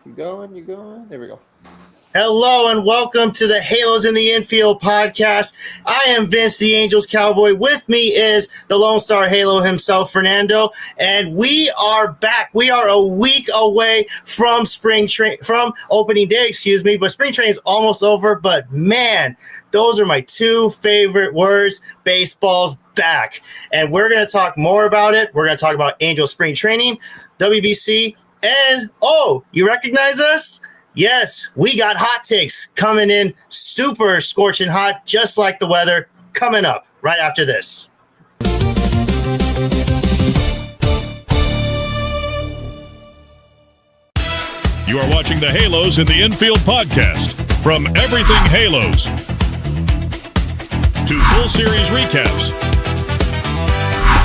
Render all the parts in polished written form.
You going? There we go. Hello and welcome to the Halos in the Infield podcast. I am Vince, the Angels Cowboy. With me is the Lone Star Halo himself, Fernando, and we are back. We are a week away from from opening day, but spring training is almost over. But man, those are my two favorite words. Baseball's back, and we're going to talk more about it. We're going to talk about Angel spring training, WBC, and you recognize us? Yes, we got hot takes coming in super scorching hot, just like the weather, coming up right after this. You are watching the Halos in the Infield podcast. From everything Halos to full series recaps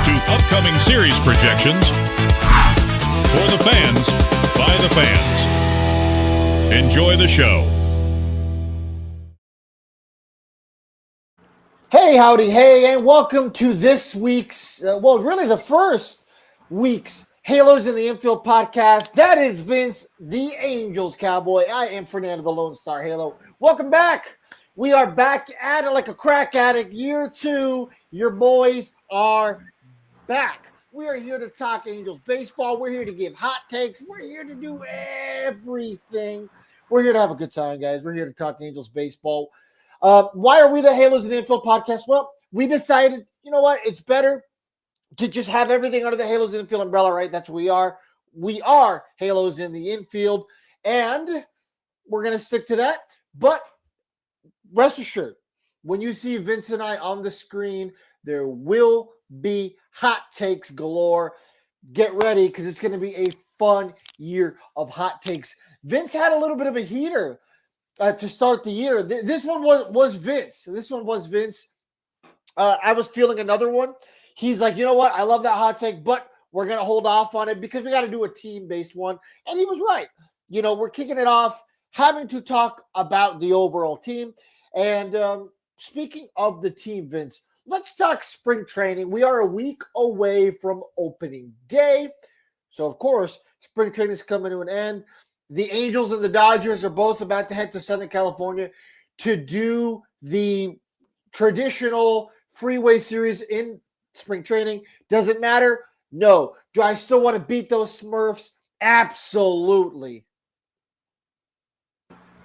to upcoming series projections for the fans, by the fans. Enjoy the show. Hey, howdy, hey, and welcome to this week's, really the first week's Halos in the Infield podcast. That is Vince, the Angels Cowboy. I am Fernando, the Lone Star Halo. Welcome back. We are back at it like a crack addict. Year 2, your boys are back. We are here to talk Angels baseball. We're here to give hot takes. We're here to do everything. We're here to have a good time, guys. We're here to talk Angels baseball. Why are we the Halos in the Infield podcast? Well, we decided, you know what? It's better to just have everything under the Halos in the Infield umbrella, right? That's what we are. We are Halos in the Infield, and we're going to stick to that. But rest assured, when you see Vince and I on the screen, there will be hot takes galore. Get ready, because it's going to be a fun year of hot takes. Vince had a little bit of a heater to start the year. This one was Vince. I was feeling another one. He's like, you know what? I love that hot take, but we're going to hold off on it because we got to do a team-based one. And he was right. You know, we're kicking it off, having to talk about the overall team. And speaking of the team, Vince, let's talk spring training. We are a week away from opening day. So, of course, spring training is coming to an end. The Angels and the Dodgers are both about to head to Southern California to do the traditional freeway series in spring training. Does it matter? No. Do I still want to beat those Smurfs? Absolutely.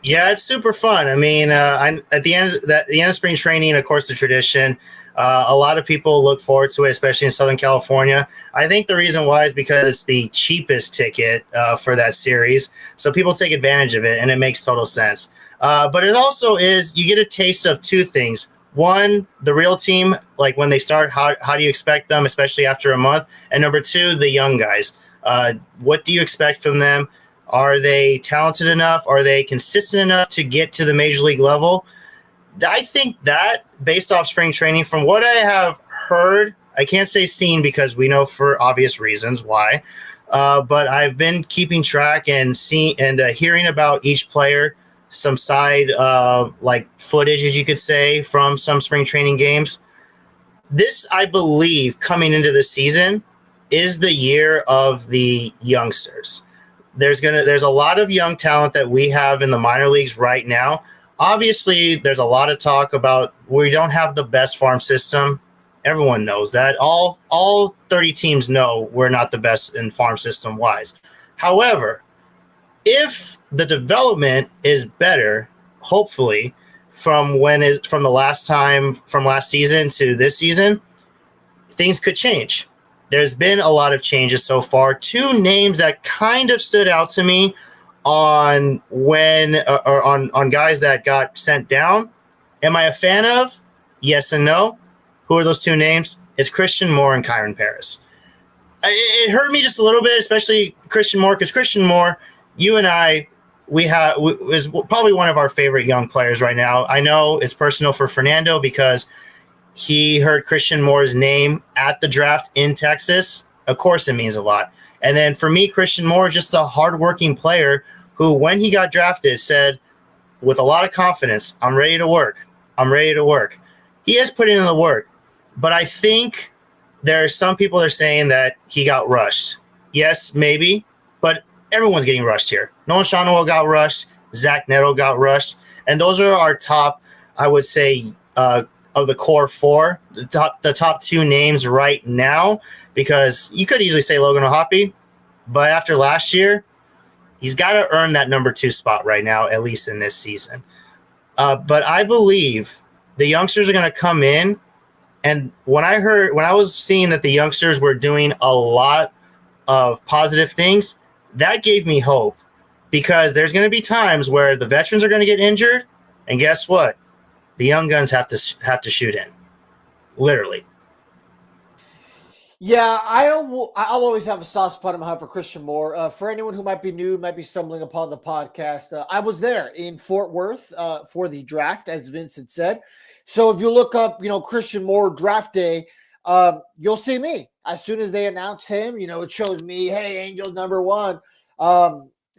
Yeah, it's super fun. I mean, at the end of spring training, of course, the tradition. A lot of people look forward to it, especially in Southern California. I think the reason why is because it's the cheapest ticket for that series. So people take advantage of it, and it makes total sense. But it also is, you get a taste of two things. One, the real team, like when they start, how do you expect them, especially after a month? And number two, the young guys. What do you expect from them? Are they talented enough? Are they consistent enough to get to the major league level? I think that, based off spring training, from what I have heard, I can't say seen because we know for obvious reasons why, but I've been keeping track and hearing about each player, some side like footage, as you could say, from some spring training games. This, I believe, coming into the season, is the year of the youngsters. There's a lot of young talent that we have in the minor leagues right now. Obviously, there's a lot of talk about we don't have the best farm system. Everyone knows that. All 30 teams know we're not the best in farm system wise. However, if the development is better, hopefully, from last season to this season, things could change. There's been a lot of changes so far. Two names that kind of stood out to me on guys that got sent down. Am I a fan of? Yes and no. Who are those two names? It's Christian Moore and Kyron Paris. It hurt me just a little bit, especially Christian Moore, because Christian Moore, you and I, is probably one of our favorite young players right now. I know it's personal for Fernando because he heard Christian Moore's name at the draft in Texas. Of course, it means a lot. And then for me, Christian Moore is just a hardworking player who, when he got drafted, said with a lot of confidence, I'm ready to work. He has put in the work. But I think there are some people that are saying that he got rushed. Yes, maybe. But everyone's getting rushed here. Nolan Shawnoa got rushed. Zach Neto got rushed. And those are our top, I would say, of the core four, the top two names right now, because you could easily say Logan O'Hoppe, but after last year, he's got to earn that number 2 spot right now, at least in this season. But I believe the youngsters are going to come in. And when I was seeing that the youngsters were doing a lot of positive things, that gave me hope, because there's going to be times where the veterans are going to get injured. And guess what? The young guns have to shoot in, literally. Yeah, I'll always have a soft spot in my heart for Christian Moore. For anyone who might be new, might be stumbling upon the podcast, I was there in Fort Worth for the draft, as Vince had said. So if you look up, Christian Moore draft day, you'll see me. As soon as they announce him, it shows me, hey, Angels number 1.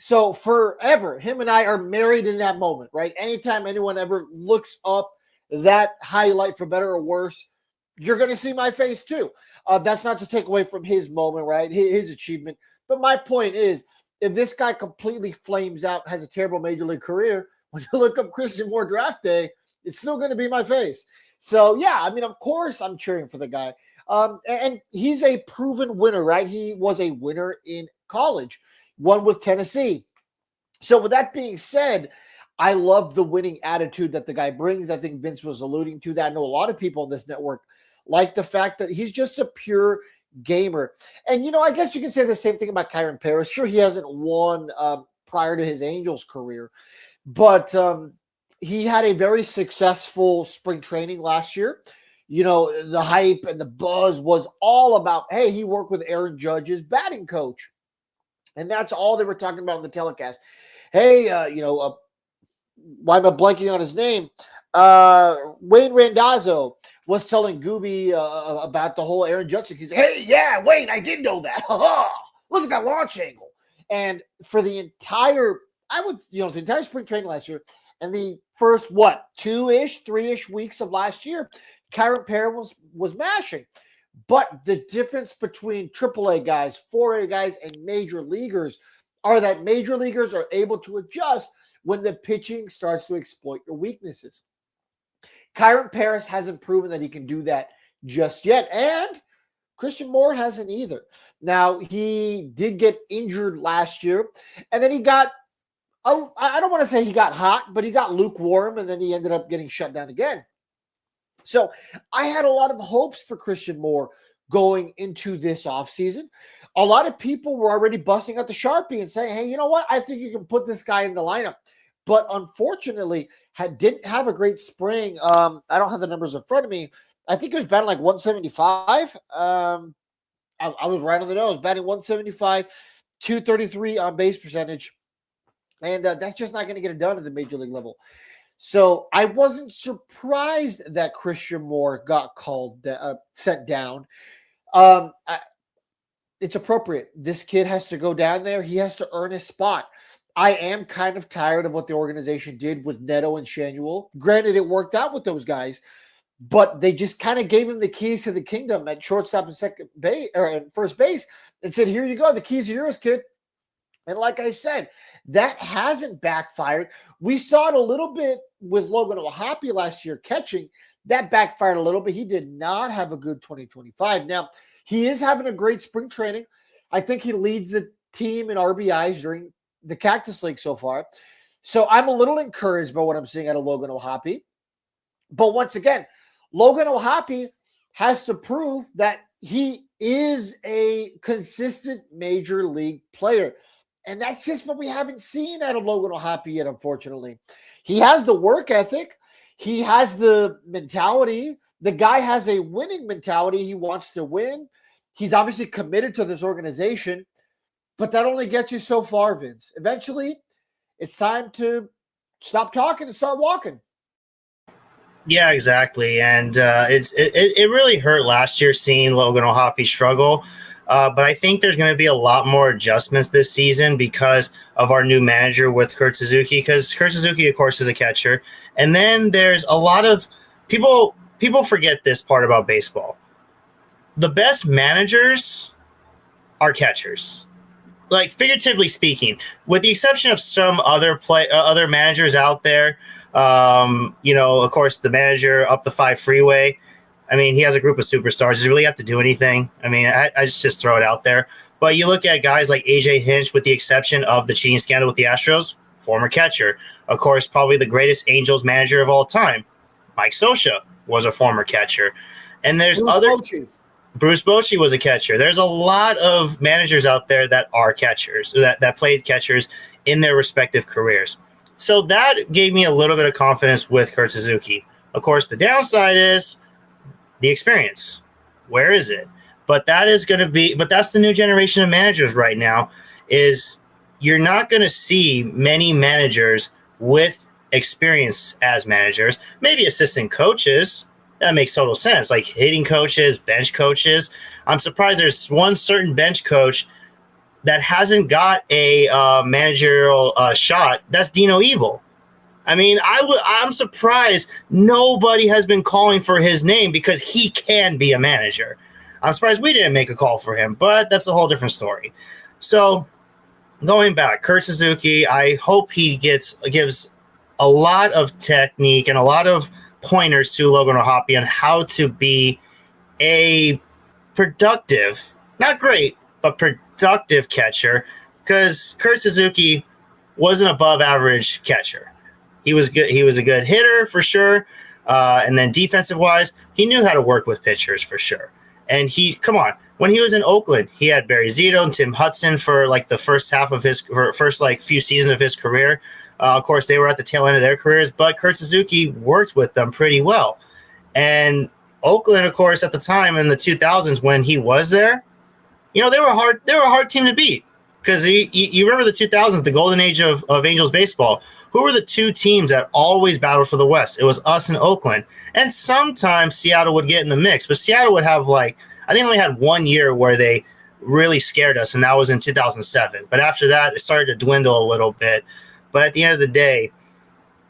So forever, him and I are married in that moment, right? Anytime anyone ever looks up that highlight, for better or worse, you're going to see my face too. That's not to take away from his moment, right? His achievement. But my point is, if this guy completely flames out, has a terrible major league career, when you look up Christian Moore draft day, it's still going to be my face. So, yeah, of course I'm cheering for the guy. And he's a proven winner, right? He was a winner in college, won with Tennessee. So with that being said, I love the winning attitude that the guy brings. I think Vince was alluding to that. I know a lot of people on this network like the fact that he's just a pure gamer. And, I guess you can say the same thing about Kyron Paris. Sure, he hasn't won prior to his Angels career, but he had a very successful spring training last year. The hype and the buzz was all about, hey, he worked with Aaron Judge's batting coach. And that's all they were talking about in the telecast. Hey, why am I blanking on his name? Wayne Randazzo was telling Gooby about the whole Aaron Judge. He said, hey, yeah, Wayne, I did know that. Look at that launch angle. And for the entire, the entire spring training last year, and the first, 2-ish, 3-ish weeks of last year, Kyron Paris was mashing. But the difference between AAA guys, 4A guys, and major leaguers are that major leaguers are able to adjust when the pitching starts to exploit your weaknesses. Kyron Paris hasn't proven that he can do that just yet, and Christian Moore hasn't either. Now, he did get injured last year, and then he got, I don't want to say he got hot, but he got lukewarm, and then he ended up getting shut down again. So I had a lot of hopes for Christian Moore going into this offseason. A lot of people were already busting out the Sharpie and saying, hey, you know what? I think you can put this guy in the lineup. But unfortunately, didn't have a great spring. I don't have the numbers in front of me. I think he was batting like 175. I was right on the nose, batting 175, 233 on base percentage. And that's just not going to get it done at the major league level. So I wasn't surprised that Christian Moore got sent down. It's appropriate. This kid has to go down there. He has to earn his spot. I am kind of tired of what the organization did with Neto and Shanuel. Granted, it worked out with those guys, but they just kind of gave him the keys to the kingdom at shortstop and second base or at first base and said, here you go. The keys are yours, kid. And like I said, that hasn't backfired. We saw it a little bit with Logan O'Hoppe last year catching. That backfired a little bit. He did not have a good 2025. Now, he is having a great spring training. I think he leads the team in RBIs during the Cactus League so far. So I'm a little encouraged by what I'm seeing out of Logan O'Hoppe. But once again, Logan O'Hoppe has to prove that he is a consistent major league player. And that's just what we haven't seen out of Logan O'Hoppe yet, unfortunately. He has the work ethic. He has the mentality. The guy has a winning mentality. He wants to win. He's obviously committed to this organization. But that only gets you so far, Vince. Eventually, it's time to stop talking and start walking. Yeah, exactly. And it really hurt last year seeing Logan O'Hoppe struggle. But I think there's going to be a lot more adjustments this season because of our new manager with Kurt Suzuki. Because Kurt Suzuki, of course, is a catcher. And then there's a lot of people forget this part about baseball. The best managers are catchers. like figuratively speaking, with the exception of some other other managers out there. Of course, the manager up the 5 freeway. I mean, he has a group of superstars. Does he really have to do anything? I mean, I just throw it out there. But you look at guys like AJ Hinch, with the exception of the cheating scandal with the Astros, former catcher. Of course, probably the greatest Angels manager of all time, Mike Scioscia, was a former catcher. And there's Bruce Bochy was a catcher. There's a lot of managers out there that are catchers, that played catchers in their respective careers. So that gave me a little bit of confidence with Kurt Suzuki. Of course, the downside is the experience. Where is it? But that's the new generation of managers right now, is you're not going to see many managers with experience as managers, maybe assistant coaches. That makes total sense. Like hitting coaches, bench coaches. I'm surprised there's one certain bench coach that hasn't got a managerial shot. That's Dino Evil. I mean, I'm surprised nobody has been calling for his name, because he can be a manager. I'm surprised we didn't make a call for him, but that's a whole different story. So going back, Kurt Suzuki, I hope he gives a lot of technique and a lot of pointers to Logan O'Hoppe on how to be a productive, not great, but productive catcher, because Kurt Suzuki was an above average catcher. He was good. He was a good hitter for sure. And then defensive wise, he knew how to work with pitchers for sure. And when he was in Oakland, he had Barry Zito and Tim Hudson for like the first half of his first like few seasons of his career. Of course, they were at the tail end of their careers, but Kurt Suzuki worked with them pretty well. And Oakland, of course, at the time in the 2000s when he was there, they were hard. They were a hard team to beat, because you remember the 2000s, the golden age of Angels baseball. Who were the two teams that always battled for the West? It was us and Oakland. And sometimes Seattle would get in the mix, but Seattle would have I think only had 1 year where they really scared us, and that was in 2007. But after that, it started to dwindle a little bit. But at the end of the day,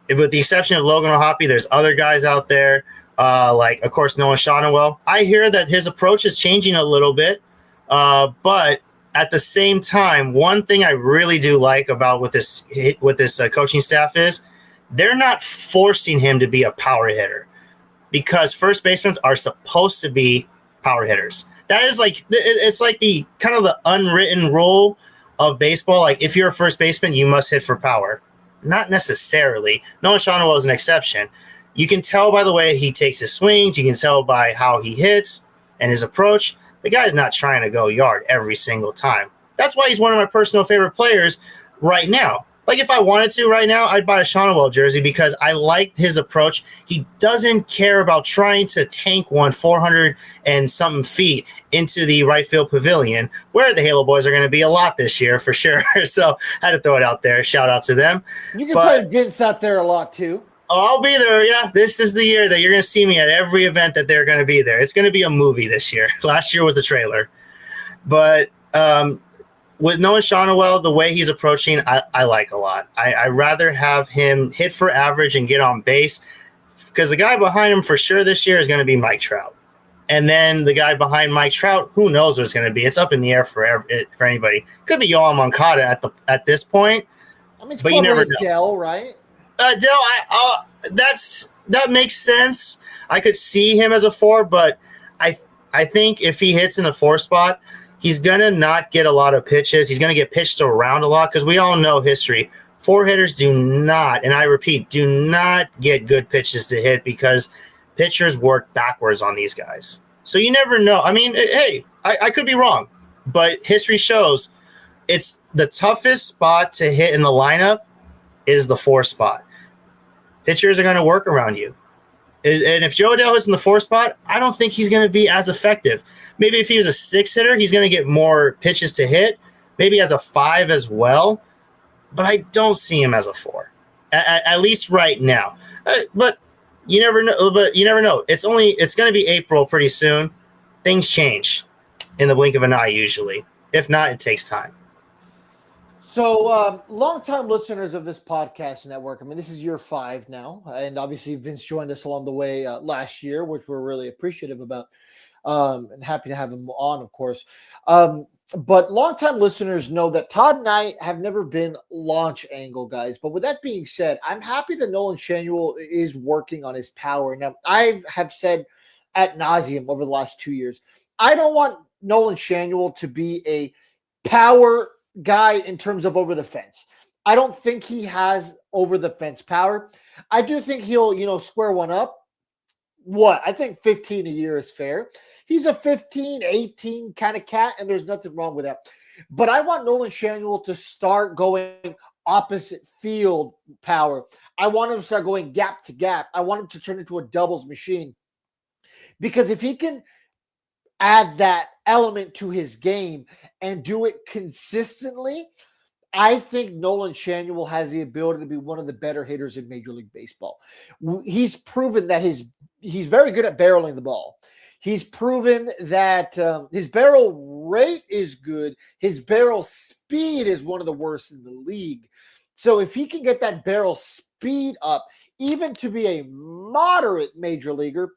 with the exception of Logan O'Hoppe, there's other guys out there, like, of course, Noah Shonewell. I hear that his approach is changing a little bit, but at the same time, one thing I really do like about with this coaching staff is they're not forcing him to be a power hitter, because first basemen are supposed to be power hitters. That is it's like the kind of the unwritten rule of baseball. Like, if you're a first baseman, you must hit for power. Not necessarily. Noah Shonewell is an exception. You can tell by the way he takes his swings. You can tell by how he hits and his approach. The guy's not trying to go yard every single time. That's why he's one of my personal favorite players right now. Like, if I wanted to right now, I'd buy a Shonewell jersey, because I like his approach. He doesn't care about trying to tank 400 and something feet into the right field pavilion, where the Halo Boys are going to be a lot this year for sure. So I had to throw it out there. Shout out to them. You can play Vince out there a lot too. Oh, I'll be there. Yeah, this is the year that you're going to see me at every event that they're going to be there. It's going to be a movie this year. Last year was the trailer. But with Noah Shonewell, the way he's approaching, I like a lot. I rather have him hit for average and get on base, because the guy behind him for sure this year is going to be Mike Trout. And then the guy behind Mike Trout, who knows what it's going to be? It's up in the air for anybody. Could be Yoel Moncada at this point. I mean, it's but you never know. Dell, right? Dell, that makes sense. I could see him as a 4, but I think if he hits in the 4 spot, he's going to not get a lot of pitches. He's going to get pitched around a lot, because we all know history. 4 hitters do not, and I repeat, do not get good pitches to hit, because pitchers work backwards on these guys. So you never know. I mean, hey, I could be wrong, but history shows it's the toughest spot to hit in the lineup is the 4 spot. Pitchers are going to work around you. And if Joe Adell hits in the 4 spot, I don't think he's going to be as effective. Maybe if he was a 6 hitter, he's going to get more pitches to hit. Maybe as a 5 as well. But I don't see him as a 4, at least right now. But you never know. It's going to be April pretty soon. Things change in the blink of an eye usually. If not, it takes time. So, longtime listeners of this podcast network, I mean, this is year 5 now, and obviously Vince joined us along the way last year, which we're really appreciative about, and happy to have him on, of course. But longtime listeners know that Todd and I have never been launch angle guys. But with that being said, I'm happy that Nolan Shanuel is working on his power. Now, I have said ad nauseum over the last 2 years, I don't want Nolan Shanuel to be a power guy in terms of over the fence. I don't think he has over the fence power. I do think he'll, square one up. What? I think 15 a year is fair. He's a 15, 18 kind of cat, and there's nothing wrong with that. But I want Nolan Shanuel to start going opposite field power. I want him to start going gap to gap. I want him to turn into a doubles machine. Because if he can add that element to his game and do it consistently, I think Nolan Shanuel has the ability to be one of the better hitters in Major League Baseball. He's proven that he's very good at barreling the ball. He's proven that his barrel rate is good. His barrel speed is one of the worst in the league. So if he can get that barrel speed up, even to be a moderate major leaguer,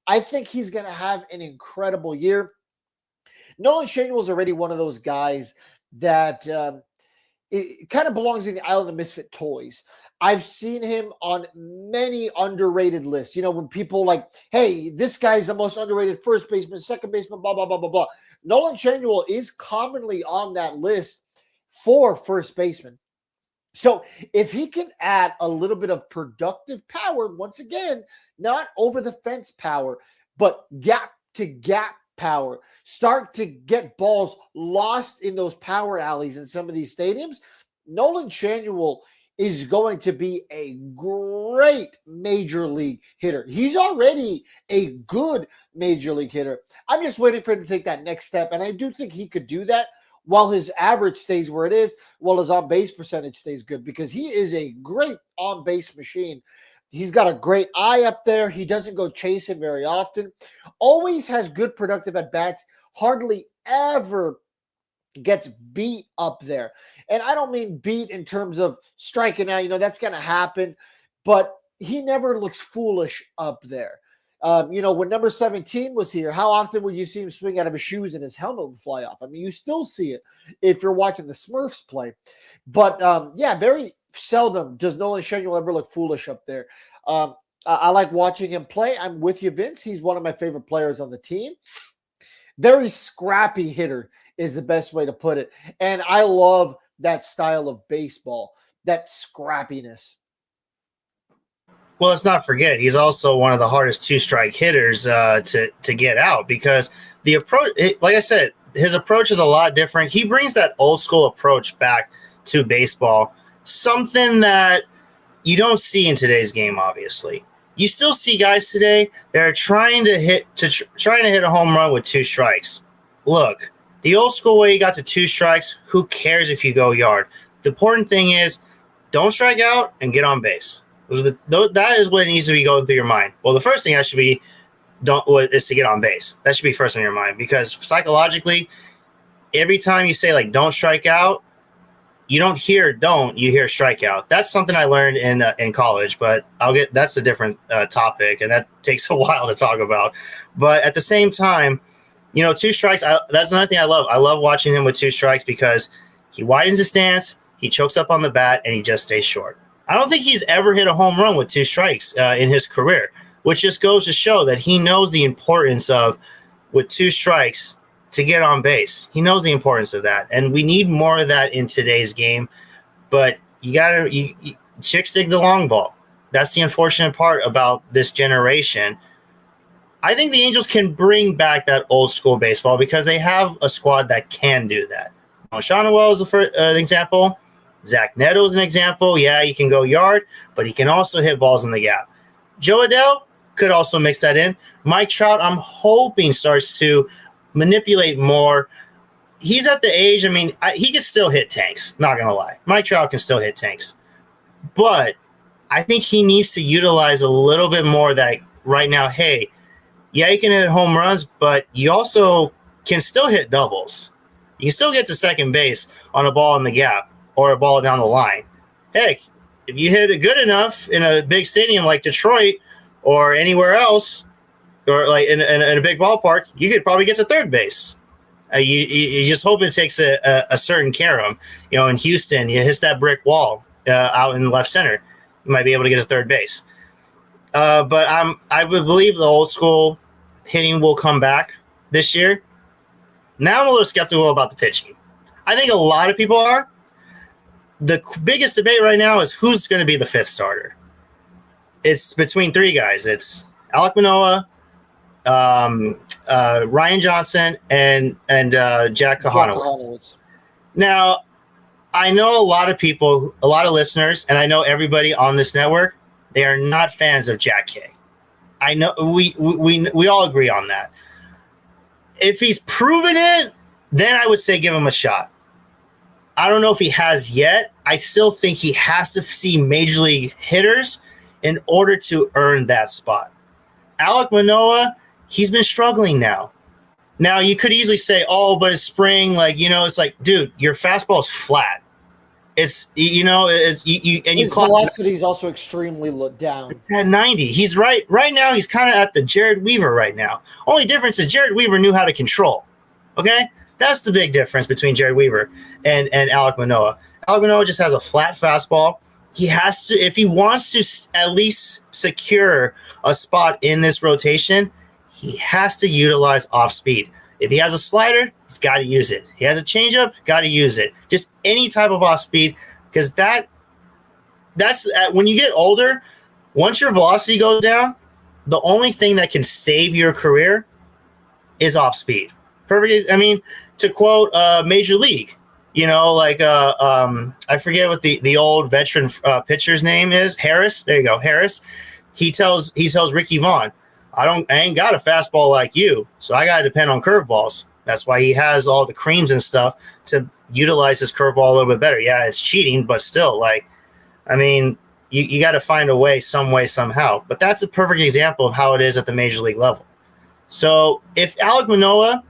I think he's going to have an incredible year. Nolan Shanuel is already one of those guys that it kind of belongs in the Island of Misfit Toys. I've seen him on many underrated lists. When people like, hey, this guy's the most underrated first baseman, second baseman, blah, blah, blah, blah, blah. Nolan Shanuel is commonly on that list for first baseman. So if he can add a little bit of productive power, once again, not over the fence power, but gap to gap power, start to get balls lost in those power alleys in some of these stadiums, Nolan Shanuel is going to be a great major league hitter. He's already a good major league hitter. I'm just waiting for him to take that next step, and I do think he could do that while his average stays where it is, while his on-base percentage stays good, because he is a great on-base machine. He's got a great eye up there. He doesn't go chasing very often. Always has good productive at-bats. Hardly ever gets beat up there. And I don't mean beat in terms of striking out. That's going to happen. But he never looks foolish up there. When number 17 was here, how often would you see him swing out of his shoes and his helmet would fly off? I mean, you still see it if you're watching the Smurfs play. But, very seldom does Nolan Shanuel ever look foolish up there. I like watching him play. I'm with you, Vince. He's one of my favorite players on the team. Very scrappy hitter is the best way to put it. And I love that style of baseball, that scrappiness. Well, let's not forget, he's also one of the hardest two-strike hitters to get out, because the approach, like I said, his approach is a lot different. He brings that old-school approach back to baseball, something that you don't see in today's game, obviously. You still see guys today that are trying to hit a home run with two strikes. Look, the old school way you got to two strikes, who cares if you go yard? The important thing is don't strike out and get on base. That is what needs to be going through your mind. Well, the first thing is to get on base. That should be first on your mind, because psychologically, every time you say don't strike out, you don't hear don't, you hear strikeout. That's something I learned in college, but that's a different topic, and that takes a while to talk about. But at the same time, two strikes, that's another thing I love. I love watching him with two strikes because he widens his stance, he chokes up on the bat, and he just stays short. I don't think he's ever hit a home run with two strikes in his career, which just goes to show that he knows the importance of, with two strikes, to get on base. He knows the importance of that, and we need more of that in today's game. But chicks dig the long ball. That's the unfortunate part about this generation. I think the Angels can bring back that old school baseball because they have a squad that can do that. Shawnuel is an example. Zach Neto is an example. Yeah, he can go yard, but he can also hit balls in the gap. Joe Adele could also mix that in. Mike Trout, I'm hoping, starts to manipulate more. He's at the age, he can still hit tanks, not going to lie. Mike Trout can still hit tanks. But I think he needs to utilize a little bit more that right now, hey, yeah, you can hit home runs, but you also can still hit doubles. You can still get to second base on a ball in the gap or a ball down the line. Heck, if you hit it good enough in a big stadium like Detroit or anywhere else, or like in a big ballpark, you could probably get to third base. You just hope it takes a certain care of him. In Houston, you hit that brick wall out in left center, you might be able to get to third base. But I would believe the old school hitting will come back this year. Now I'm a little skeptical about the pitching. I think a lot of people are. The biggest debate right now is who's going to be the fifth starter. It's between three guys. It's Alek Manoah, Ryan Johnson, and Jack Kahanowitz. Now, I know a lot of people, a lot of listeners, and I know everybody on this network, they are not fans of Jack K. I know we all agree on that. If he's proven it, then I would say give him a shot. I don't know if he has yet. I still think he has to see major league hitters in order to earn that spot. Alek Manoah, he's been struggling now. Now, you could easily say, oh, but it's spring. It's like, dude, your fastball is flat. It's, his velocity is also extremely down. It's at 90. He's right now. He's kind of at the Jared Weaver right now. Only difference is Jared Weaver knew how to control. Okay? That's the big difference between Jared Weaver and Alek Manoah. Alek Manoah just has a flat fastball. He has to, if he wants to at least secure a spot in this rotation, he has to utilize off speed. If he has a slider, he's got to use it. He has a changeup, got to use it. Just any type of off speed, because that's when you get older. Once your velocity goes down, the only thing that can save your career is off speed. Perfect. I mean, to quote Major League, I forget what the old veteran pitcher's name is. Harris. There you go, Harris. He tells Ricky Vaughn, I ain't got a fastball like you, so I gotta depend on curveballs. That's why he has all the creams and stuff to utilize his curveball a little bit better. Yeah, it's cheating, but still, you got to find a way, some way, somehow. But that's a perfect example of how it is at the major league level. So if Alek Manoah,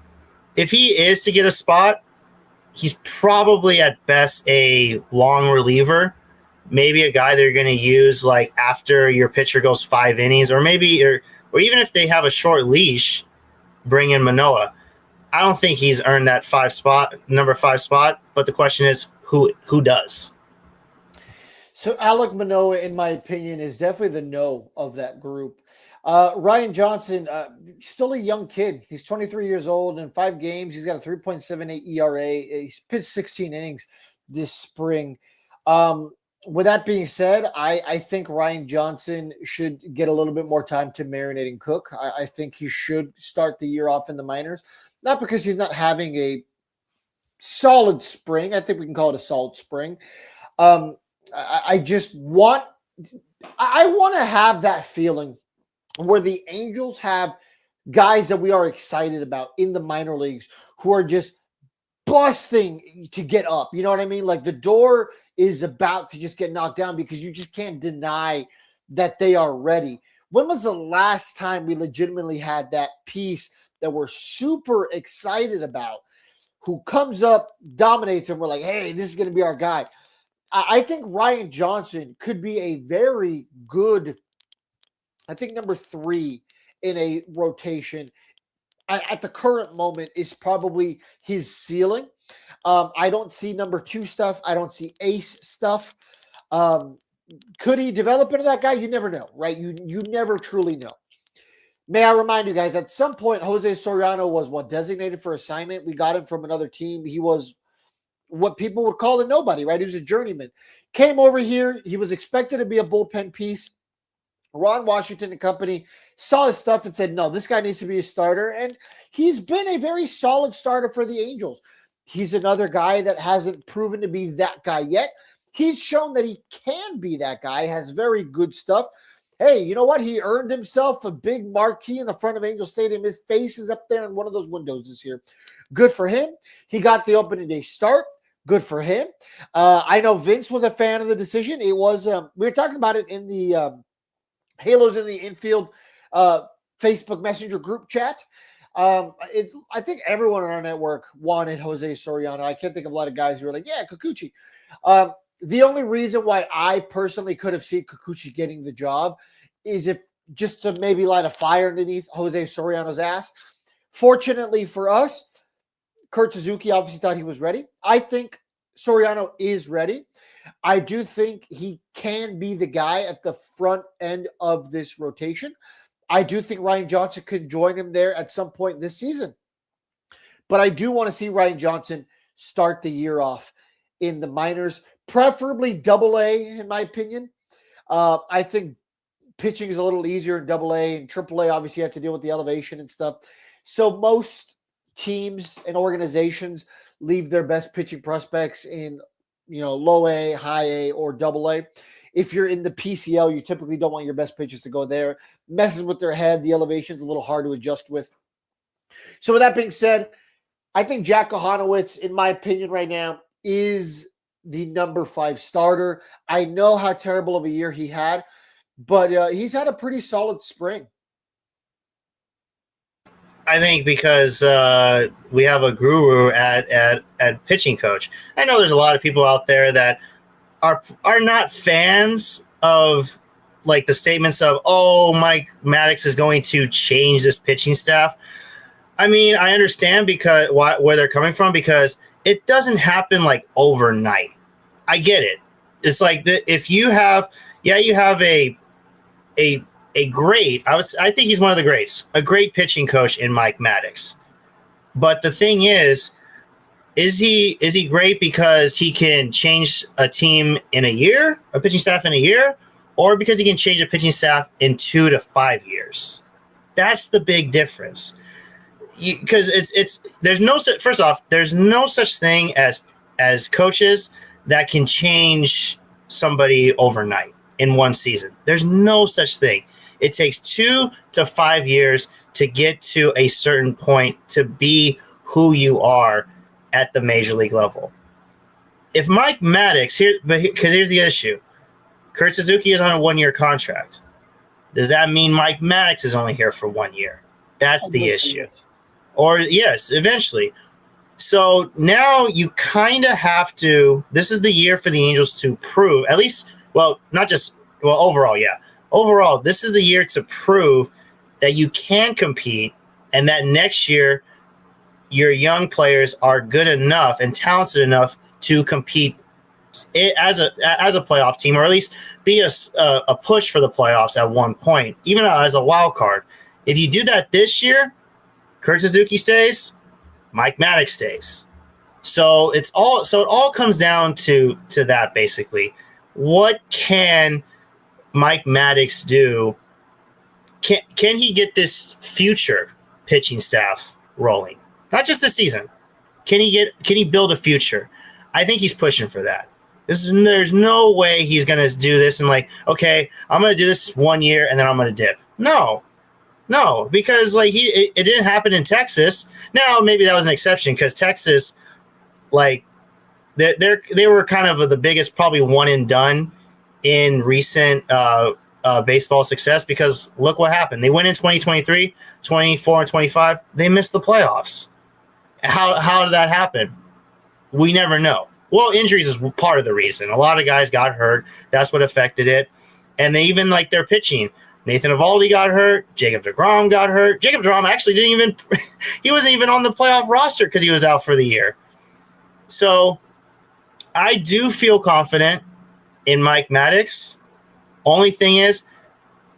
if he is to get a spot, he's probably at best a long reliever, maybe a guy they're going to use after your pitcher goes 5 innings, or even if they have a short leash, bring in Manoah. I don't think he's earned that number 5 spot, but the question is who does? So Alek Manoah, in my opinion, is definitely the no of that group. Ryan Johnson, still a young kid. He's 23 years old. In 5 games, he's got a 3.78 ERA. He's pitched 16 innings this spring. With that being said, I think Ryan Johnson should get a little bit more time to marinate and cook. I think he should start the year off in the minors, not because he's not having a solid spring. I think we can call it a solid spring. I want to have that feeling where the Angels have guys that we are excited about in the minor leagues who are just busting to get up. You know what I mean? Like the door is about to just get knocked down because you just can't deny that they are ready. When was the last time we legitimately had that piece that we're super excited about, who comes up, dominates, and we're like, hey, this is going to be our guy? I think Ryan Johnson could be a very good, I think number 3 in a rotation at the current moment is probably his ceiling. I don't see number 2 stuff. I don't see ace stuff. Could he develop into that guy? You never know, right? You never truly know. May I remind you guys, at some point, Jose Soriano was designated for assignment. We got him from another team. He was what people would call a nobody, right? He was a journeyman. Came over here. He was expected to be a bullpen piece. Ron Washington and company saw his stuff and said, no, this guy needs to be a starter. And he's been a very solid starter for the Angels. He's another guy that hasn't proven to be that guy yet. He's shown that he can be that guy, has very good stuff. Hey, you know what? He earned himself a big marquee in the front of Angel Stadium. His face is up there in one of those windows this year. Good for him. He got the opening day start. Good for him. I know Vince was a fan of the decision. It was we were talking about it in the Halos in the Infield Facebook Messenger group chat. I think everyone on our network wanted Jose Soriano. I can't think of a lot of guys who were like, yeah, Kikuchi. The only reason why I personally could have seen Kikuchi getting the job is if just to maybe light a fire underneath Jose Soriano's ass. Fortunately for us, Kurt Suzuki obviously thought he was ready. I think Soriano is ready. I do think he can be the guy at the front end of this rotation. I do think Ryan Johnson could join him there at some point this season. But I do want to see Ryan Johnson start the year off in the minors, preferably Double-A, in my opinion. I think pitching is a little easier in Double-A, and Triple-A obviously you have to deal with the elevation and stuff. So most teams and organizations leave their best pitching prospects in, low A, high A, or Double-A. If you're in the PCL, you typically don't want your best pitchers to go there. Messes with their head. The elevation's a little hard to adjust with. So with that being said, I think Jack Kohanowitz, in my opinion right now, is the number 5 starter. I know how terrible of a year he had, but he's had a pretty solid spring. I think because we have a guru at pitching coach. I know there's a lot of people out there that are not fans of like the statements of, oh, Mike Maddox is going to change this pitching staff. I mean, I understand because where they're coming from, because it doesn't happen like overnight. I get it. It's like if you have a great, I think he's one of the greats, a great pitching coach in Mike Maddox. But the thing is he great because he can change a team in a year, a pitching staff in a year, or because he can change a pitching staff in 2 to 5 years? That's the big difference. Because there's no such thing as coaches that can change somebody overnight in one season. There's no such thing. It takes 2 to 5 years to get to a certain point to be who you are at the major league level. If Mike Maddox because here's the issue. Kurt Suzuki is on a 1-year contract. Does that mean Mike Maddox is only here for 1 year? That's the issue. Or yes, eventually. So now you kind of have to. This is the year for the Angels to prove, at least, overall, yeah. Overall, this is the year to prove that you can compete, and that next year your young players are good enough and talented enough to compete as a playoff team, or at least be a push for the playoffs at one point, even as a wild card. If you do that this year, Kurt Suzuki stays, Mike Maddox stays. So it all comes down to that basically. What can Mike Maddox do? Can he get this future pitching staff rolling? Not just this season. Can he build a future? I think he's pushing for that. There's no way he's going to do this and like, okay, I'm going to do this 1 year and then I'm going to dip. No, because like it didn't happen in Texas. Now maybe that was an exception because Texas, like they were kind of the biggest, probably one and done in recent baseball success, because look what happened. They went in 2023, 24 and 25. They missed the playoffs. How did that happen? We never know. Well, injuries is part of the reason. A lot of guys got hurt. That's what affected it. And they even like their pitching. Nathan Eovaldi got hurt. Jacob deGrom got hurt. Jacob deGrom actually he wasn't even on the playoff roster because he was out for the year. So I do feel confident in Mike Maddox. Only thing is,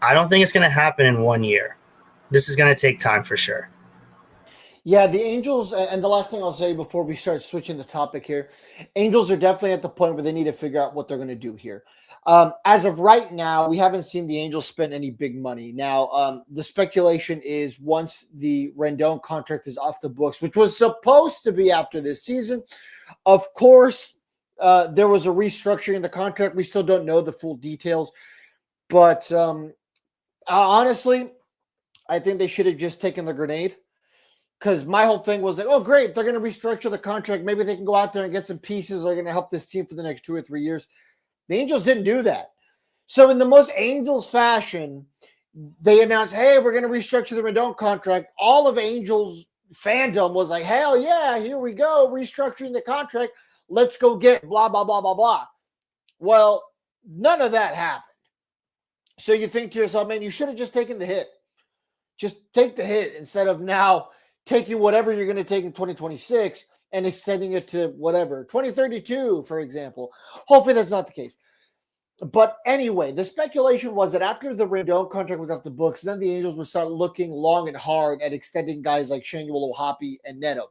I don't think it's going to happen in 1 year. This is going to take time for sure. Yeah, the Angels, and the last thing I'll say before we start switching the topic here, Angels are definitely at the point where they need to figure out what they're going to do here. As of right now, we haven't seen the Angels spend any big money. Now, the speculation is once the Rendon contract is off the books, which was supposed to be after this season, of course, there was a restructuring in the contract. We still don't know the full details. But honestly, I think they should have just taken the grenade. Because my whole thing was like, oh, great, they're going to restructure the contract. Maybe they can go out there and get some pieces. They're going to help this team for the next 2 or 3 years. The Angels didn't do that. So in the most Angels fashion, they announced, hey, we're going to restructure the Rendon contract. All of Angels fandom was like, hell yeah, here we go, restructuring the contract. Let's go get blah, blah, blah, blah, blah. Well, none of that happened. So you think to yourself, man, you should have just taken the hit. Just take the hit instead of now taking whatever you're going to take in 2026 and extending it to whatever, 2032, for example. Hopefully that's not the case. But anyway, the speculation was that after the Rendon contract was off the books, then the Angels would start looking long and hard at extending guys like Shanuel Ohapi and Neto.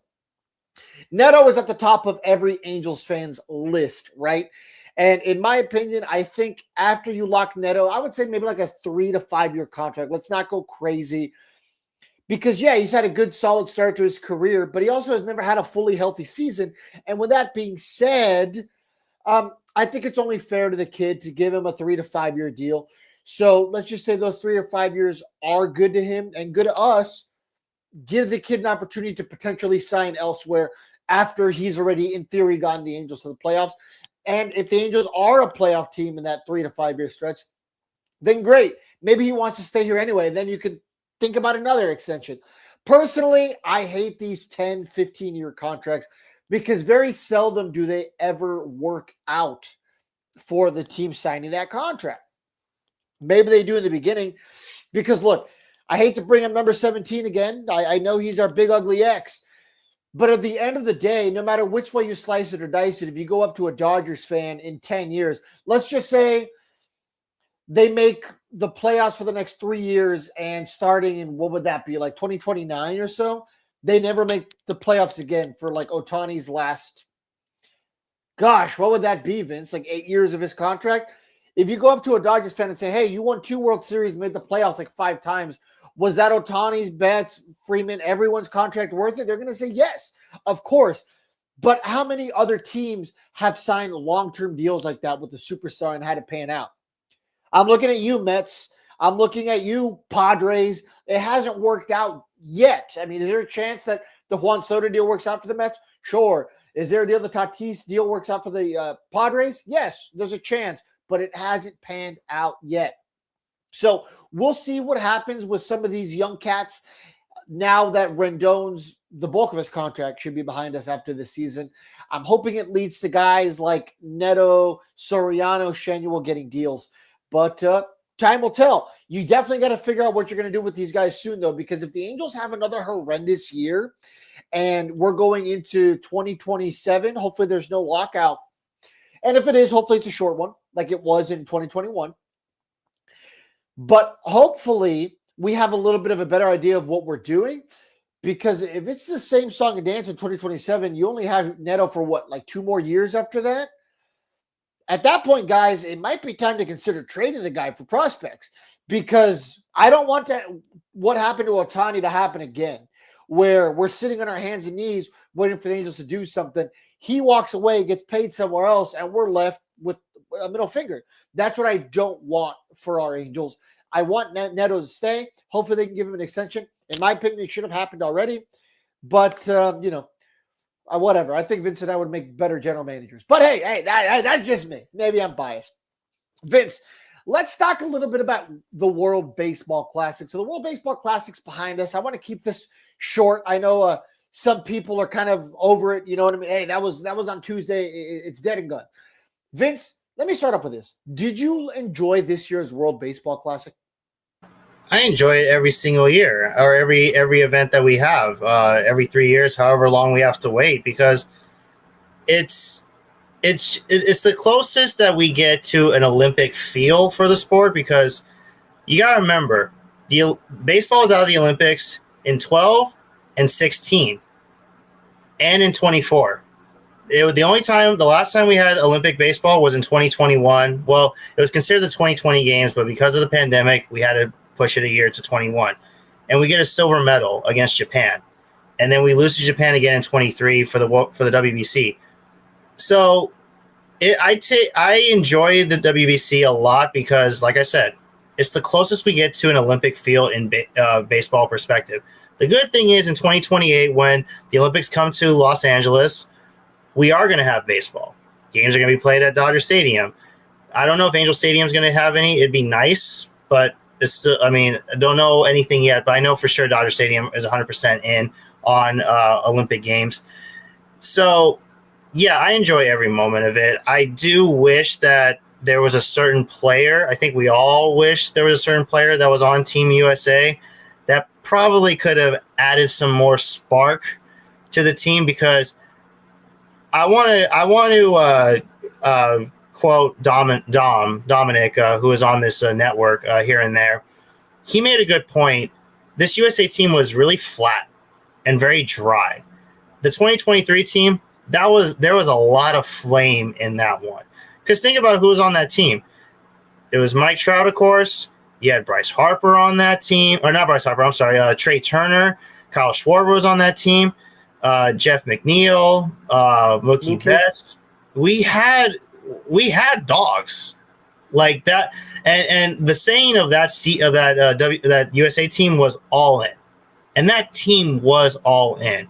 Neto is at the top of every Angels fan's list, right? And in my opinion, I think after you lock Neto, I would say maybe like a 3 to 5 year contract. Let's not go crazy. Because, yeah, he's had a good, solid start to his career, but he also has never had a fully healthy season. And with that being said, I think it's only fair to the kid to give him a 3 to 5 year deal. So let's just say those 3 or 5 years are good to him and good to us. Give the kid an opportunity to potentially sign elsewhere after he's already, in theory, gotten the Angels to the playoffs. And if the Angels are a playoff team in that 3 to 5 year stretch, then great. Maybe he wants to stay here anyway. Then you could think about another extension. Personally, I hate these 10, 15-year contracts because very seldom do they ever work out for the team signing that contract. Maybe they do in the beginning because, look, I hate to bring up number 17 again. I know he's our big, ugly X. But at the end of the day, no matter which way you slice it or dice it, if you go up to a Dodgers fan in 10 years, let's just say they make the playoffs for the next 3 years and starting in, what would that be, like 2029 or so? They never make the playoffs again for like Ohtani's last, gosh, what would that be, Vince? Like 8 years of his contract? If you go up to a Dodgers fan and say, hey, you won 2 World Series, made the playoffs like 5 times, was that Ohtani's, Betts, Freeman, everyone's contract worth it? They're going to say yes, of course. But how many other teams have signed long-term deals like that with the superstar and had it pan out? I'm looking at you, Mets. I'm looking at you, Padres. It hasn't worked out yet. I mean, is there a chance that the Juan Soto deal works out for the Mets? Sure. Is there a deal the Tatis deal works out for the Padres? Yes, there's a chance, but it hasn't panned out yet. So we'll see what happens with some of these young cats now that Rendon's, the bulk of his contract should be behind us after the season. I'm hoping it leads to guys like Neto, Soriano, Shanuel getting deals. But time will tell. You definitely got to figure out what you're going to do with these guys soon, though, because if the Angels have another horrendous year and we're going into 2027, hopefully there's no lockout. And if it is, hopefully it's a short one like it was in 2021. But hopefully we have a little bit of a better idea of what we're doing, because if it's the same song and dance in 2027, you only have Neto for what, like 2 more years after that? At that point, guys, it might be time to consider trading the guy for prospects, because I don't want what happened to Ohtani to happen again, where we're sitting on our hands and knees waiting for the Angels to do something. He walks away, gets paid somewhere else, and we're left with a middle finger. That's what I don't want for our Angels. I want Neto to stay. Hopefully they can give him an extension. In my opinion, it should have happened already. But, whatever. I think Vince and I would make better general managers. But hey, that's just me. Maybe I'm biased. Vince, let's talk a little bit about the World Baseball Classic. So the World Baseball Classic's behind us. I want to keep this short. I know some people are kind of over it. You know what I mean? Hey, that was on Tuesday. It's dead and gone. Vince, let me start off with this. Did you enjoy this year's World Baseball Classic? I enjoy it every single year, or every event that we have, every 3 years, however long we have to wait, because it's the closest that we get to an Olympic feel for the sport. Because you got to remember, the baseball is out of the Olympics in 12 and 16 and in 24. The last time we had Olympic baseball was in 2021. Well, it was considered the 2020 games, but because of the pandemic, we had to push it a year to 21. And we get a silver medal against Japan. And then we lose to Japan again in 23 for the WBC. So I enjoy the WBC a lot because, like I said, it's the closest we get to an Olympic feel in baseball perspective. The good thing is in 2028, when the Olympics come to Los Angeles, we are going to have baseball. Games are going to be played at Dodger Stadium. I don't know if Angel Stadium is going to have any. It'd be nice, but it's still, I don't know anything yet, but I know for sure Dodger Stadium is 100% in on Olympic Games. So, yeah, I enjoy every moment of it. I do wish that there was a certain player. I think we all wish there was a certain player that was on Team USA that probably could have added some more spark to the team, because I want to quote Dominic, who is on this network here and there. He made a good point. This USA team was really flat and very dry. The 2023 team, there was a lot of flame in that one. Because think about who was on that team. It was Mike Trout, of course. You had Bryce Harper on that team. Or not Bryce Harper, I'm sorry. Trey Turner. Kyle Schwarber was on that team. Jeff McNeil. Mookie Betts. We had dogs like that. And the saying of that USA team was all in. And that team was all in.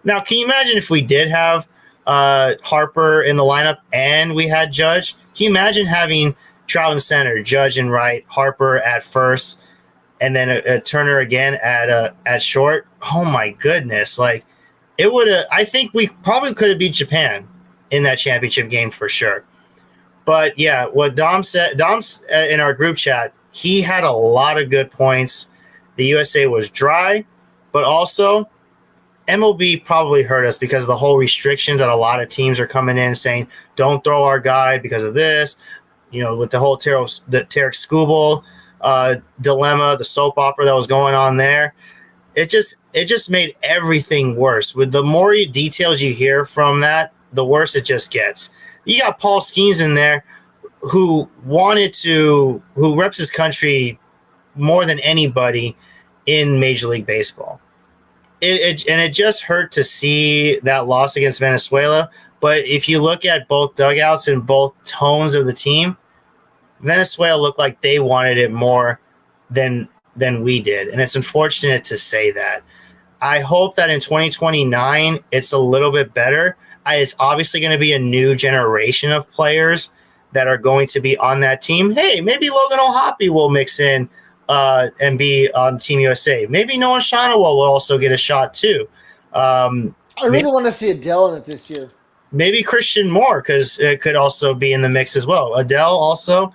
Now, can you imagine if we did have Harper in the lineup and we had Judge? Can you imagine having Trout in center, Judge in right, Harper at first, and then a Turner again at short? Oh my goodness! Like, it would have. I think we probably could have beat Japan in that championship game for sure. But yeah, what Dom said, in our group chat, he had a lot of good points. The USA was dry, but also MLB probably hurt us because of the whole restrictions that a lot of teams are coming in saying, don't throw our guy because of this. You know, with the whole Tarek Skubal dilemma, the soap opera that was going on there, it just made everything worse. With the more details you hear from that, the worse it just gets. You got Paul Skeens in there who reps his country more than anybody in Major League Baseball. It just hurt to see that loss against Venezuela. But if you look at both dugouts and both tones of the team, Venezuela looked like they wanted it more than we did. And it's unfortunate to say that. I hope that in 2029, it's a little bit better. It's obviously going to be a new generation of players that are going to be on that team. Hey, maybe Logan O'Hoppe will mix in and be on Team USA. Maybe Noah Shanaway will also get a shot too. I really want to see Adele in it this year. Maybe Christian Moore, because it could also be in the mix as well. Adele also,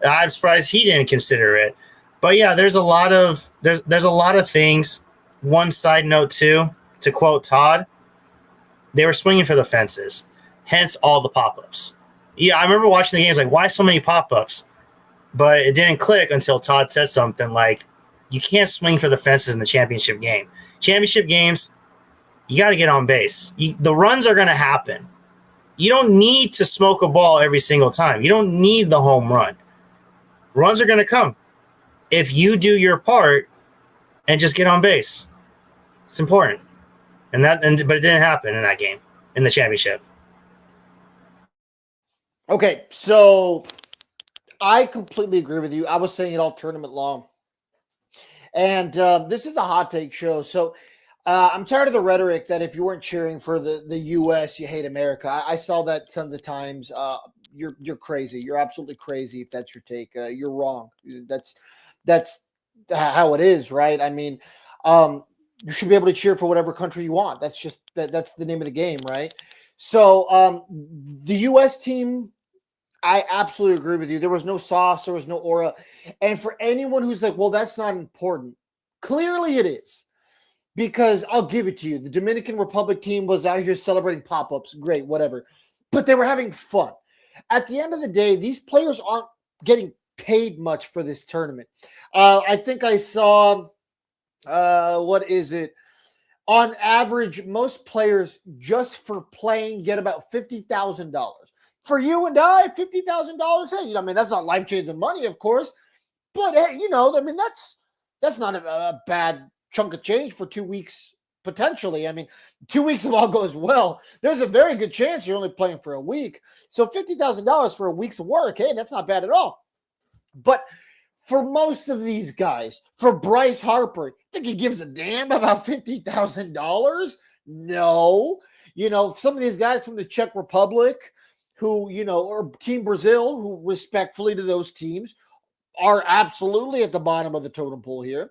I'm surprised he didn't consider it. But yeah, there's a lot of things. One side note too, to quote Todd, they were swinging for the fences, hence all the pop-ups. Yeah, I remember watching the games like, why so many pop-ups? But it didn't click until Todd said something like, you can't swing for the fences in the championship game. Championship games, you got to get on base. The runs are going to happen. You don't need to smoke a ball every single time. You don't need the home run. Runs are going to come if you do your part and just get on base. It's important. But it didn't happen in that game, in the championship. Okay, so I completely agree with you. I was saying it all tournament long. And this is a hot take show. So I'm tired of the rhetoric that if you weren't cheering for the U.S., you hate America. I saw that tons of times. You're crazy. You're absolutely crazy if that's your take. You're wrong. That's how it is, right? I mean, you should be able to cheer for whatever country you want. That's just that's the name of the game, right? So the U.S. team, I absolutely agree with you. There was no sauce. There was no aura. And for anyone who's like, well, that's not important, clearly it is. Because I'll give it to you. The Dominican Republic team was out here celebrating pop-ups. Great, whatever. But they were having fun. At the end of the day, these players aren't getting paid much for this tournament. I think I saw, what is it? On average, most players just for playing get about $50,000. For you and I, $50,000, hey, I mean, that's not life-changing money, of course. But, hey, I mean, that's not a bad chunk of change for 2 weeks, potentially. I mean, 2 weeks if all goes well, there's a very good chance you're only playing for a week. So $50,000 for a week's work, hey, that's not bad at all. But for most of these guys, for Bryce Harper, think he gives a damn about $50,000? No. Some of these guys from the Czech Republic who, or Team Brazil, who respectfully to those teams are absolutely at the bottom of the totem pole here.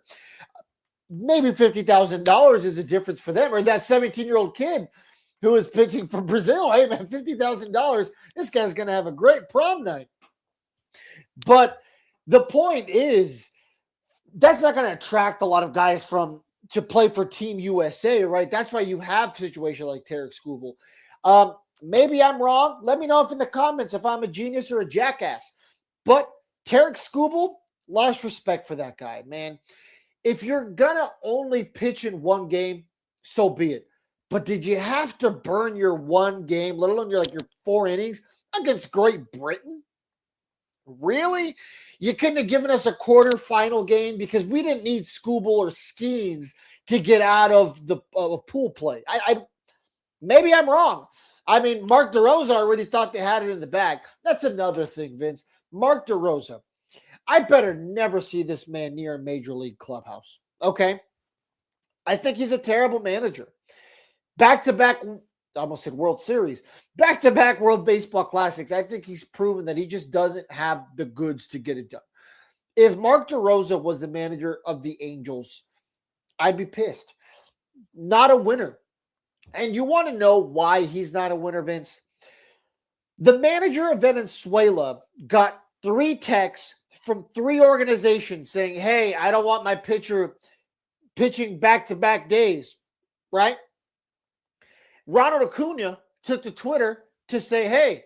Maybe $50,000 is a difference for them. Or that 17-year-old kid who is pitching for Brazil. Hey, man, $50,000. This guy's going to have a great prom night. But the point is, that's not going to attract a lot of guys to play for Team USA, right? That's why you have a situation like Tarek Skubal. Maybe I'm wrong. Let me know in the comments if I'm a genius or a jackass. But Tarek Skubal, lost respect for that guy, man. If you're going to only pitch in one game, so be it. But did you have to burn your one game, let alone your 4 innings against Great Britain? Really? You couldn't have given us a quarterfinal game because we didn't need Skubal or Skeens to get out of the pool play. Maybe I'm wrong. I mean, Mark DeRosa already thought they had it in the bag. That's another thing, Vince. Mark DeRosa. I better never see this man near a major league clubhouse. Okay? I think he's a terrible manager. Back-to-back, I almost said World Series, back-to-back World Baseball Classics. I think he's proven that he just doesn't have the goods to get it done. If Mark DeRosa was the manager of the Angels, I'd be pissed. Not a winner. And you want to know why he's not a winner, Vince? The manager of Venezuela got 3 texts from 3 organizations saying, hey, I don't want my pitcher pitching back-to-back days, right? Ronald Acuna took to Twitter to say, hey,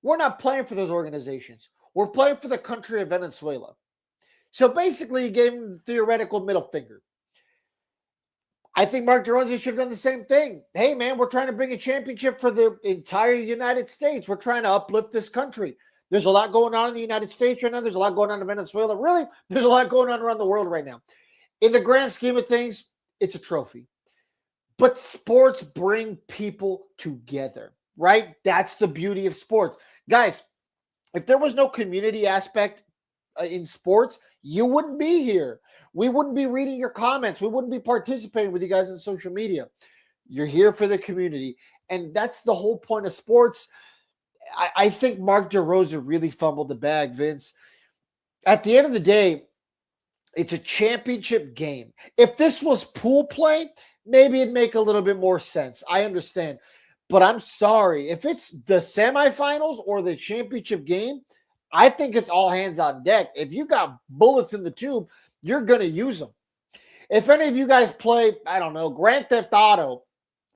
we're not playing for those organizations. We're playing for the country of Venezuela. So basically, he gave him the theoretical middle finger. I think Mark DeRosa should have done the same thing. Hey, man, we're trying to bring a championship for the entire United States. We're trying to uplift this country. There's a lot going on in the United States right now. There's a lot going on in Venezuela. Really, there's a lot going on around the world right now. In the grand scheme of things, it's a trophy. But sports bring people together, right? That's the beauty of sports. Guys, if there was no community aspect in sports, you wouldn't be here. We wouldn't be reading your comments. We wouldn't be participating with you guys on social media. You're here for the community. And that's the whole point of sports. I think Mark DeRosa really fumbled the bag, Vince. At the end of the day, it's a championship game. If this was pool play, maybe it'd make a little bit more sense. I understand. But I'm sorry. If it's the semifinals or the championship game, I think it's all hands on deck. If you got bullets in the tube, you're going to use them. If any of you guys play, I don't know, Grand Theft Auto,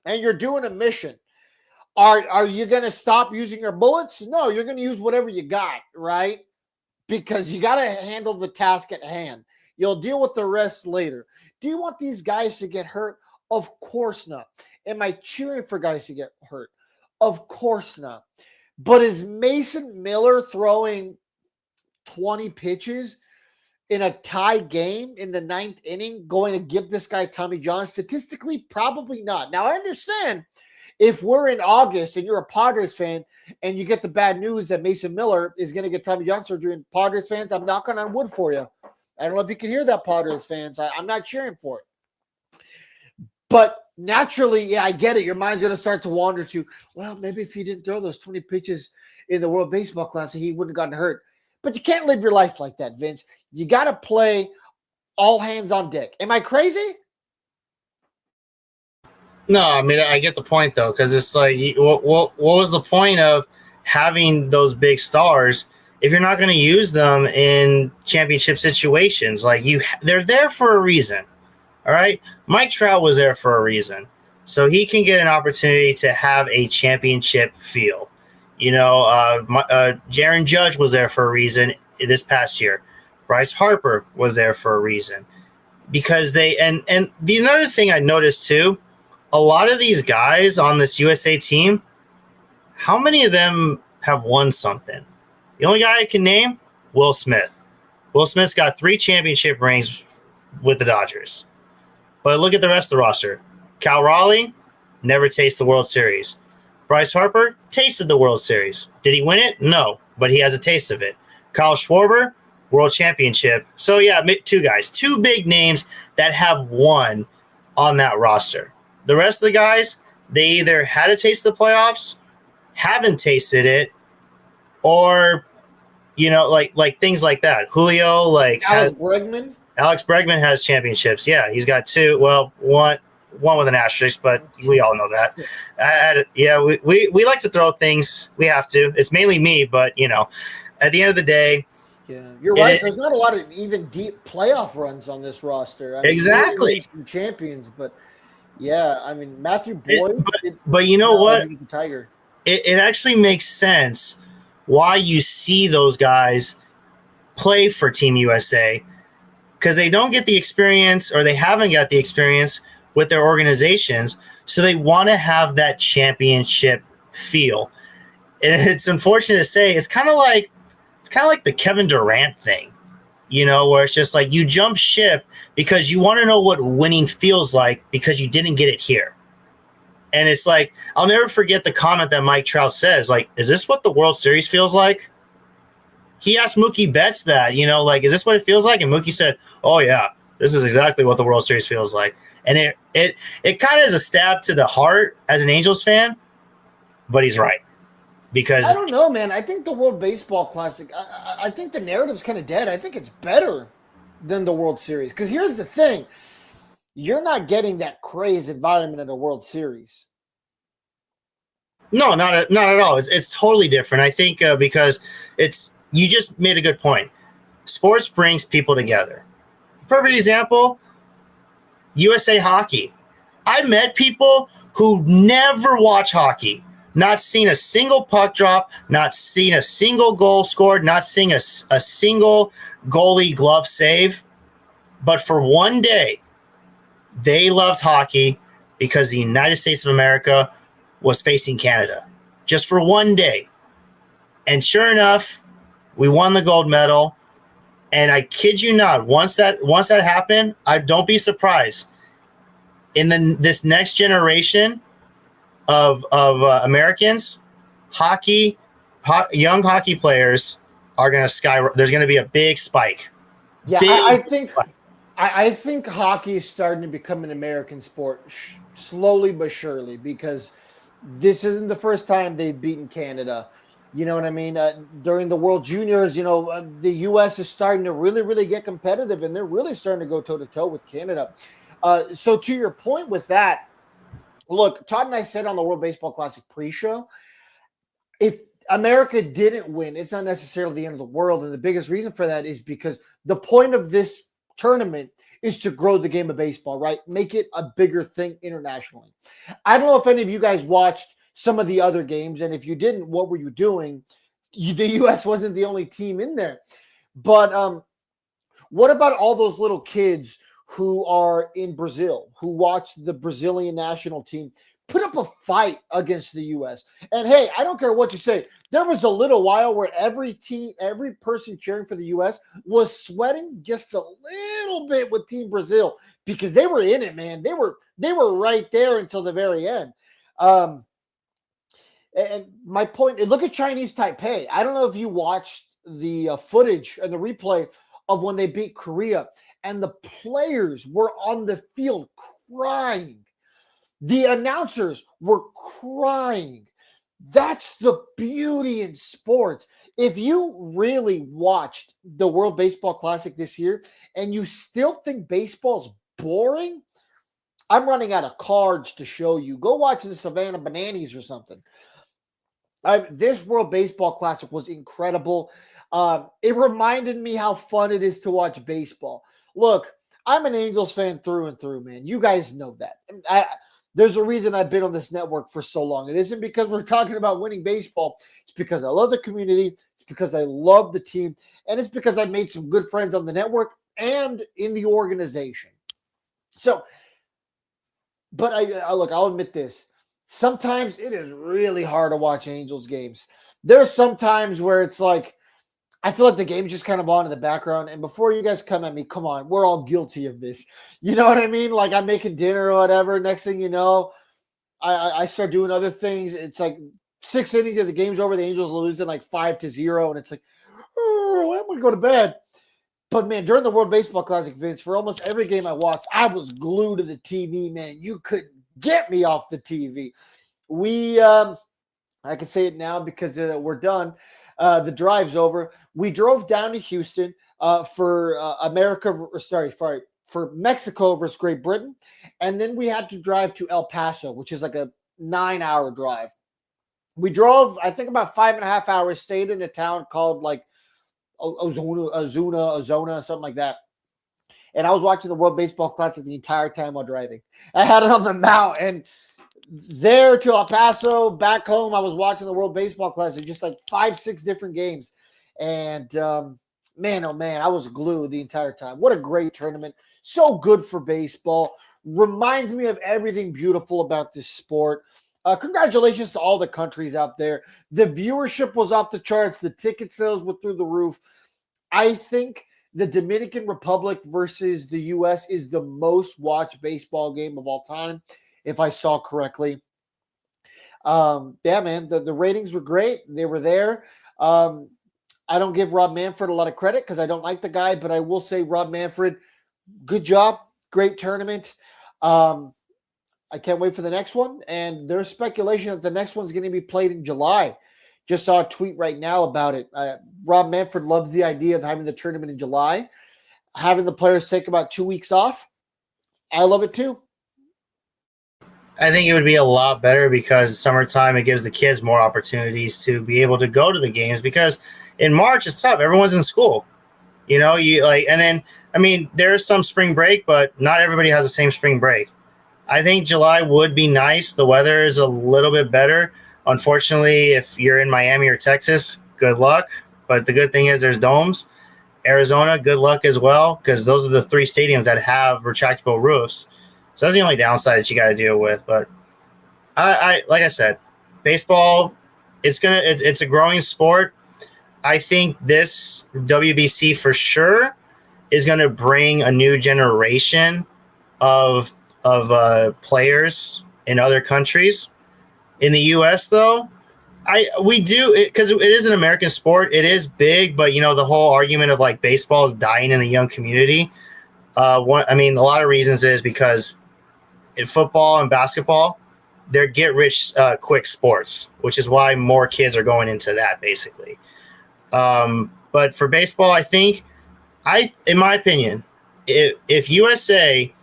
and you're doing a mission, are you going to stop using your bullets? No, you're going to use whatever you got, right? Because you got to handle the task at hand. You'll deal with the rest later. Do you want these guys to get hurt? Of course not. Am I cheering for guys to get hurt? Of course not. But is Mason Miller throwing 20 pitches in a tie game in the 9th inning going to give this guy Tommy John? Statistically, probably not. Now, I understand if we're in August and you're a Padres fan and you get the bad news that Mason Miller is going to get Tommy John surgery, and Padres fans, I'm knocking on wood for you. I don't know if you can hear that, Padres fans. I'm not cheering for it. But naturally, yeah, I get it. Your mind's going to start to wander to, well, maybe if he didn't throw those 20 pitches in the World Baseball Classic, he wouldn't have gotten hurt. But you can't live your life like that, Vince. You got to play all hands on deck. Am I crazy? No, I mean, I get the point, though, because it's like, what was the point of having those big stars if you're not going to use them in championship situations? Like, they're there for a reason, all right? Mike Trout was there for a reason, so he can get an opportunity to have a championship feel. You know, Jaron Judge was there for a reason this past year. Bryce Harper was there for a reason. Because and the another thing I noticed, too, a lot of these guys on this USA team, how many of them have won something? The only guy I can name, Will Smith. Will Smith's got 3 championship rings with the Dodgers. But look at the rest of the roster. Cal Raleigh, never tasted the World Series. Bryce Harper tasted the World Series. Did he win it? No, but he has a taste of it. Kyle Schwarber, World Championship. So, yeah, 2 guys, 2 big names that have won on that roster. The rest of the guys, they either had a taste of the playoffs, haven't tasted it, or, you know, like things like that. Julio, Alex Bregman? Alex Bregman has championships. Yeah, he's got 2. Well, one with an asterisk, but we all know that. We like to throw things. We have to. It's mainly me, but, you know, at the end of the day, Yeah, you're right. There's not a lot of even deep playoff runs on this roster. I mean, exactly. some champions, but yeah, I mean Matthew It, Boyd. but you know what? He was a Tiger. It actually makes sense why you see those guys play for Team USA, because they don't get the experience, or they haven't got the experience with their organizations. So they want to have that championship feel. And it's unfortunate to say, it's kind of like the Kevin Durant thing, where it's just like you jump ship because you want to know what winning feels like because you didn't get it here. And it's like, I'll never forget the comment that Mike Trout says, like, is this what the World Series feels like? He asked Mookie Betts that, like, is this what it feels like? And Mookie said, oh yeah, this is exactly what the World Series feels like. And it kind of is a stab to the heart as an Angels fan, but he's right. Because I don't know, man. I think the World Baseball Classic, I think the narrative's kind of dead. I think it's better than the World Series. Because here's the thing. You're not getting that crazy environment in the World Series. No, not at all. It's totally different. I think because you just made a good point. Sports brings people together. Perfect example, USA Hockey. I met people who never watch hockey, not seen a single puck drop, not seen a single goal scored, not seen a single goalie glove save. But for one day, they loved hockey because the United States of America was facing Canada. Just for one day. And sure enough, we won the gold medal. And I kid you not, once that happened, don't be surprised. In this next generation of Americans, young hockey players are going to skyrocket. There's going to be a big spike. Yeah, I think hockey is starting to become an American sport slowly but surely, because this isn't the first time they've beaten Canada. You know what I mean? During the World Juniors, the U.S. is starting to really, really get competitive, and they're really starting to go toe-to-toe with Canada. So to your point with that, look, Todd and I said on the World Baseball Classic pre-show, if America didn't win, it's not necessarily the end of the world. And the biggest reason for that is because the point of this tournament is to grow the game of baseball, right? Make it a bigger thing internationally. I don't know if any of you guys watched some of the other games, and if you didn't, what were you doing? The U.S. wasn't the only team in there. But what about all those little kids who are in Brazil, who watch the Brazilian national team put up a fight against the U.S.? And hey, I don't care what you say. There was a little while where every person cheering for the U.S. was sweating just a little bit with Team Brazil because they were in it, man. They were right there until the very end. And my point, look at Chinese Taipei. I don't know if you watched the footage and the replay of when they beat Korea, and the players were on the field crying. The announcers were crying. That's the beauty in sports. If you really watched the World Baseball Classic this year and you still think baseball's boring, I'm running out of cards to show you. Go watch the Savannah Bananas or something. This World Baseball Classic was incredible. It reminded me how fun it is to watch baseball. Look, I'm an Angels fan through and through, man. You guys know that. There's a reason I've been on this network for so long. It isn't because we're talking about winning baseball. It's because I love the community. It's because I love the team. And it's because I made some good friends on the network and in the organization. So, but I'll admit this. Sometimes it is really hard to watch Angels games. There's some times where it's like, I feel like the game's just kind of on in the background. And before you guys come at me, come on, we're all guilty of this. You know what I mean? Like I'm making dinner or whatever. Next thing you know, I start doing other things. It's like 6 innings of the game's over. The Angels are losing like 5-0. And it's like, oh, I'm going to go to bed. But man, during the World Baseball Classic, Vince, for almost every game I watched, I was glued to the TV, man. You couldn't get me off the TV. I can say it now because we're done. The drive's over. We drove down to Houston for Mexico versus Great Britain. And then we had to drive to El Paso, which is like a 9-hour drive. We drove, I think, about 5.5 hours, stayed in a town called like Ozona, something like that. And I was watching the World Baseball Classic the entire time while driving. I had it on the mount, and there to El Paso, back home, I was watching the World Baseball Classic, just like 5-6 different games. And man, oh man, I was glued the entire time. What a great tournament. So good for baseball. Reminds me of everything beautiful about this sport. Congratulations to all the countries out there. The viewership was off the charts. The ticket sales were through the roof. I think the Dominican Republic versus the U.S. is the most watched baseball game of all time, if I saw correctly. Yeah, man, the ratings were great. They were there. I don't give Rob Manfred a lot of credit because I don't like the guy, but I will say, Rob Manfred, good job. Great tournament. I can't wait for the next one. And there's speculation that the next one's going to be played in July. Just saw a tweet right now about it. Rob Manfred loves the idea of having the tournament in July, having the players take about 2 weeks off. I love it too. I think it would be a lot better because summertime, it gives the kids more opportunities to be able to go to the games, because in March it's tough. Everyone's in school, and then, I mean, there's some spring break, but not everybody has the same spring break. I think July would be nice. The weather is a little bit better. Unfortunately, if you're in Miami or Texas, good luck. But the good thing is there's domes. Arizona, good luck as well, because those are the 3 stadiums that have retractable roofs. So that's the only downside that you got to deal with. But I like I said, baseball, it's a growing sport. I think this WBC for sure is going to bring a new generation of players in other countries. In the U.S., though, we do it because it is an American sport. It is big, but the whole argument of like baseball is dying in the young community. A lot of reasons is because in football and basketball, they're get-rich quick sports, which is why more kids are going into that, basically. But for baseball, I think, in my opinion, if USA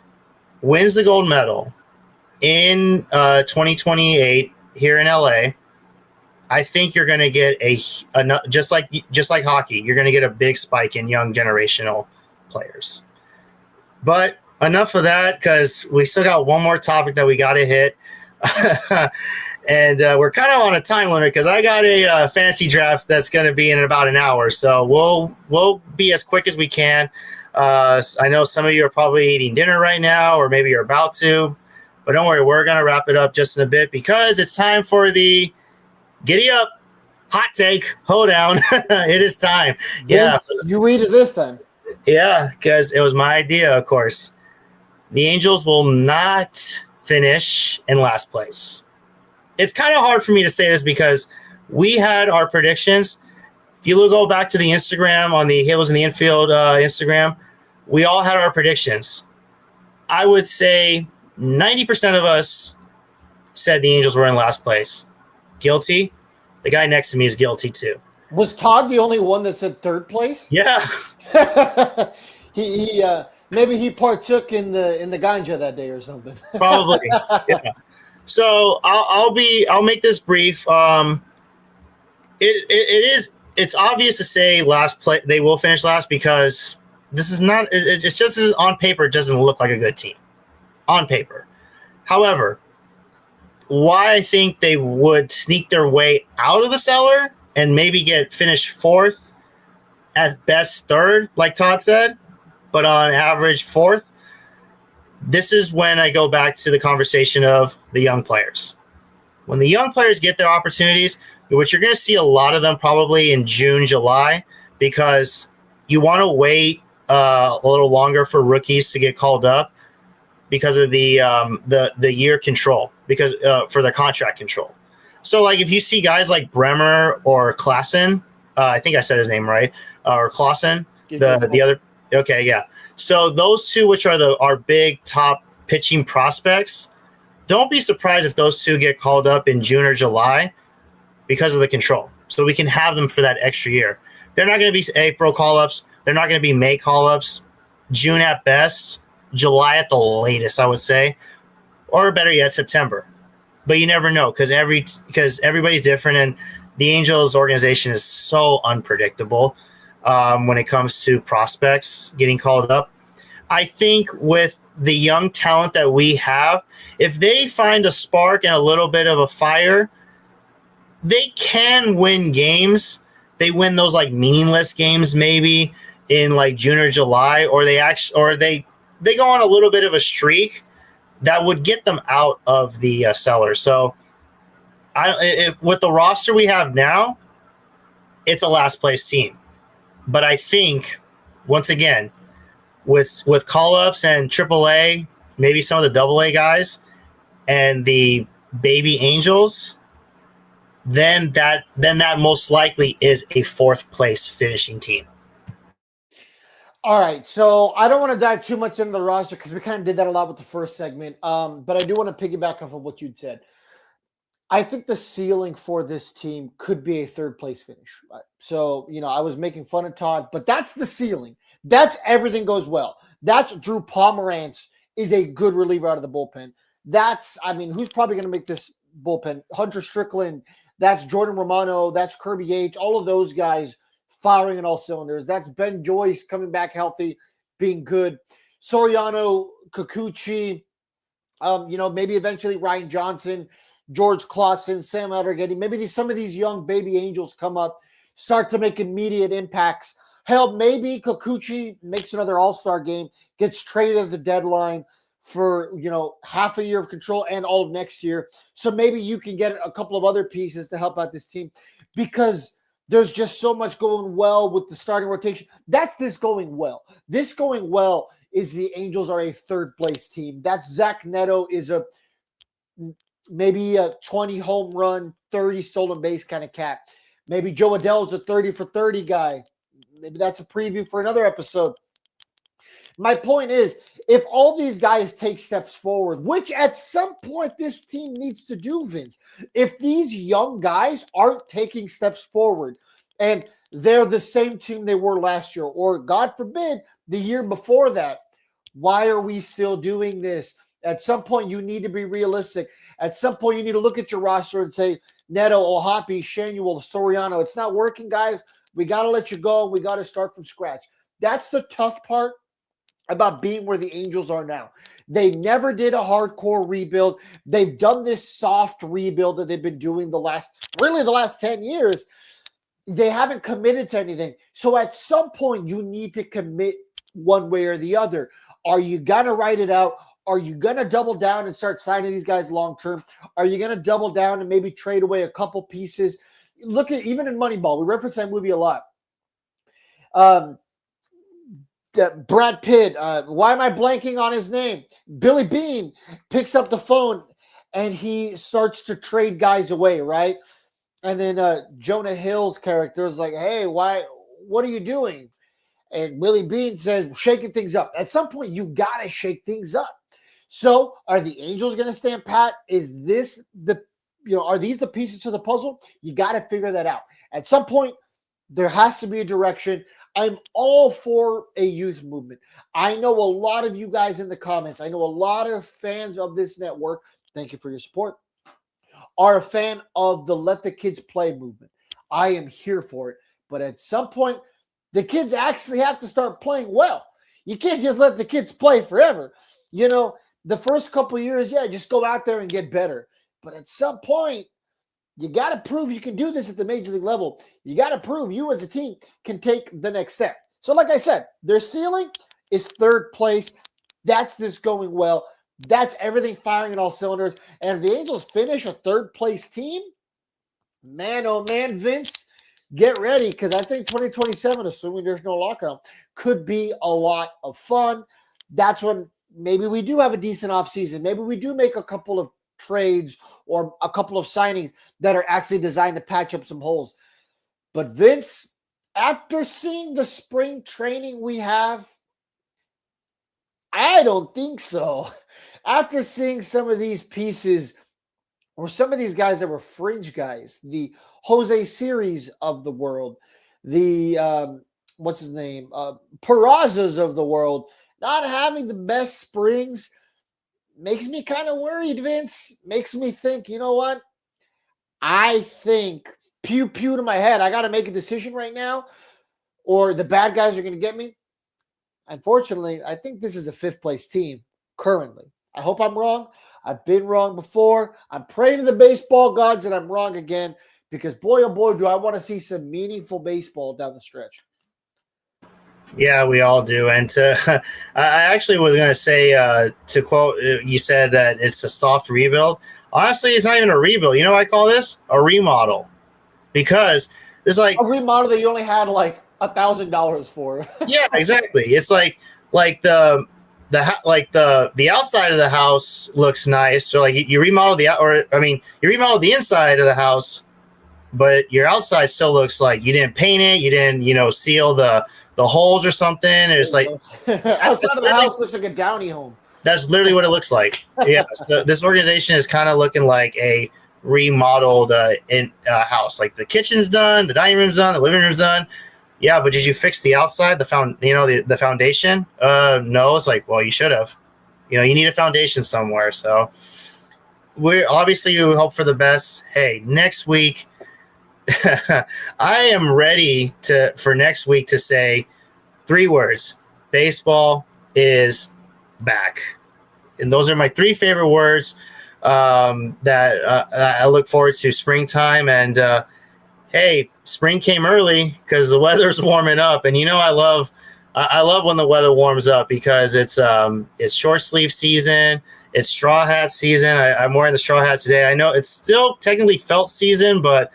wins the gold medal in 2028 here in LA, I think you're going to get just like hockey, you're going to get a big spike in young generational players. But enough of that, because we still got one more topic that we got to hit. And we're kind of on a time limit because I got a fantasy draft that's going to be in about an hour. So we'll be as quick as we can. I know some of you are probably eating dinner right now, or maybe you're about to. But don't worry, we're going to wrap it up just in a bit because it's time for the Giddy Up Hot Take Hoedown. It is time. Yeah. You read it this time. Yeah, because it was my idea, of course. The Angels will not finish in last place. It's kind of hard for me to say this because we had our predictions. If you go back to the Instagram on the Halos in the Infield Instagram, we all had our predictions. I would say 90% of us said the Angels were in last place. Guilty. The guy next to me is guilty too. Was Todd the only one that said third place? Yeah. he maybe he partook in the ganja that day or something. Probably. Yeah. So I'll make this brief. It's obvious to say last play they will finish last because this is not. It's just on paper. It doesn't look like a good team on paper. However, why I think they would sneak their way out of the cellar and maybe finish fourth, at best third, like Todd said, but on average fourth. This is when I go back to the conversation of the young players. When the young players get their opportunities, which you're going to see a lot of them probably in June, July, because you want to wait a little longer for rookies to get called up because of the year control, because for the contract control. So, like, if you see guys like Bremer or Klassen, I think I said his name right, or Klassen, the other, okay, yeah. So those two, which are our big top pitching prospects, don't be surprised if those two get called up in June or July because of the control. So we can have them for that extra year. They're not going to be April call-ups. They're not going to be May call-ups. June at best, July at the latest, I would say, or better yet, September. But you never know because everybody's different, and the Angels organization is so unpredictable. when it comes to prospects getting called up. I think with the young talent that we have, if they find a spark and a little bit of a fire, they can win games. They win those like meaningless games maybe in like June or July, or they go on a little bit of a streak that would get them out of the cellar. So with the roster we have now, it's a last place team. But I think once again, with call-ups and AAA, maybe some of the AA guys, and the baby Angels, then that most likely is a fourth place finishing team. All right, so I don't want to dive too much into the roster because we kind of did that a lot with the first segment. But I do want to piggyback off of what you'd said. I think the ceiling for this team could be a third place finish. So, I was making fun of Todd, but that's the ceiling. That's everything goes well. That's Drew Pomerantz is a good reliever out of the bullpen. Who's probably going to make this bullpen? Hunter Strickland, that's Jordan Romano, that's Kirby Yates, all of those guys firing in all cylinders. That's Ben Joyce coming back healthy, being good. Soriano, Kikuchi, maybe eventually Ryan Johnson, George Clausen, Sam Aldergetty. Maybe some of these young baby Angels come up, start to make immediate impacts. Hell, maybe Kikuchi makes another all-star game, gets traded at the deadline for, half a year of control and all of next year. So maybe you can get a couple of other pieces to help out this team because there's just so much going well with the starting rotation. That's this going well. This going well is the Angels are a third place team. That's Zach Neto is maybe a 20 home run, 30 stolen base kind of cat. Maybe Joe Adell's a 30 for 30 guy. Maybe that's a preview for another episode. My point is, if all these guys take steps forward, which at some point this team needs to do, Vince, if these young guys aren't taking steps forward and they're the same team they were last year, or God forbid, the year before that, why are we still doing this? At some point, you need to be realistic. At some point, you need to look at your roster and say, Neto, Ohapi, Shanuel, Soriano, it's not working, guys. We got to let you go. We got to start from scratch. That's the tough part about being where the Angels are now. They never did a hardcore rebuild. They've done this soft rebuild that they've been doing the last 10 years. They haven't committed to anything. So at some point, you need to commit one way or the other. Are you going to write it out? Are you going to double down and start signing these guys long-term? Are you going to double down and maybe trade away a couple pieces? Look at, even in Moneyball, we reference that movie a lot. Brad Pitt, why am I blanking on his name? Billy Bean picks up the phone and he starts to trade guys away, right? And then Jonah Hill's character is like, hey, what are you doing? And Willie Bean says, shaking things up. At some point, you got to shake things up. So are the Angels going to stand pat? Is this are these the pieces to the puzzle? You got to figure that out. At some point, there has to be a direction. I'm all for a youth movement. I know a lot of you guys in the comments, I know a lot of fans of this network, thank you for your support, are a fan of the let the kids play movement. I am here for it. But at some point, the kids actually have to start playing well. You can't just let the kids play forever. The first couple of years, just go out there and get better. But at some point, you got to prove you can do this at the major league level. You got to prove you as a team can take the next step. So like I said, their ceiling is third place. That's this going well. That's everything firing in all cylinders. And if the Angels finish a third place team, man, oh man, Vince, get ready, because I think 2027, assuming there's no lockout, could be a lot of fun. That's when maybe we do have a decent offseason. Maybe we do make a couple of trades or a couple of signings that are actually designed to patch up some holes. But Vince, after seeing the spring training we have, I don't think so. After seeing some of these pieces or some of these guys that were fringe guys, the Jose Series of the world, the what's his name, Perazzas of the world, not having the best springs, makes me kind of worried, Vince. Makes me think, you know what? I think, pew to my head, I got to make a decision right now. or the bad guys are going to get me. Unfortunately, I think this is a fifth-place team currently. I hope I'm wrong. I've been wrong before. I'm praying to the baseball gods that I'm wrong again because, boy, oh boy, do I want to see some meaningful baseball down the stretch. Yeah, we all do. And I actually was going to say, to quote, you said that it's a soft rebuild. Honestly, it's not even a rebuild. You know what I call this? A remodel. Because it's like a remodel that you only had like $1,000 for. Yeah, exactly. It's like the outside of the house looks nice, or like you remodel you remodel the inside of the house, but your outside still looks like you didn't paint it, you didn't seal the holes or something. And it's like outside of the house looks like a Downey home. That's literally what it looks like. Yeah, so this organization is kind of looking like a remodeled house. Like the kitchen's done, the dining room's done, the living room's done. Yeah, but did you fix the outside, the foundation? No. It's like, well, you should have. You need a foundation somewhere. So we hope for the best. Hey, next week, I am ready for next week to say 3 words: baseball is back. And those are my 3 favorite words that I look forward to springtime. And hey, spring came early because the weather's warming up. And I love when the weather warms up because it's short sleeve season. It's straw hat season. I'm wearing the straw hat today. I know it's still technically felt season, but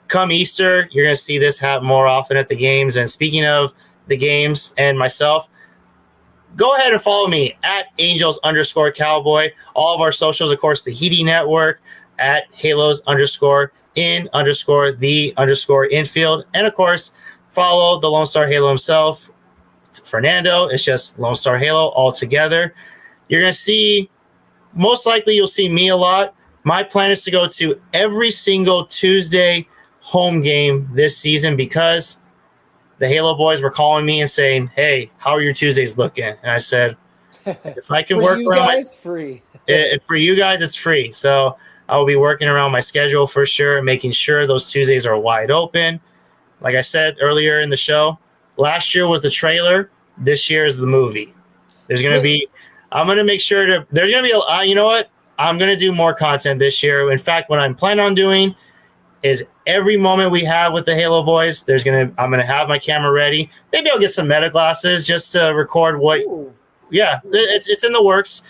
come Easter, you're going to see this hat more often at the games. And speaking of the games and myself, go ahead and follow me at Angels_Cowboy. All of our socials, of course, the Heedy Network at Halos_in_the_infield. And of course, follow the Lone Star Halo himself, Fernando. It's just Lone Star Halo all together. You're going to see, most likely you'll see me a lot. My plan is to go to every single Tuesday home game this season because the Halo boys were calling me and saying, hey, how are your Tuesdays looking? And I said, if I can work around free. For you guys, it's free. So I will be working around my schedule for sure, making sure those Tuesdays are wide open. Like I said earlier in the show, last year was the trailer. This year is the movie. I'm going to make sure there's going to be you know what? I'm going to do more content this year. In fact, what I'm planning on doing is every moment we have with the Halo boys, I'm going to have my camera ready. Maybe I'll get some meta glasses just to record what. Ooh. Yeah, it's in the works.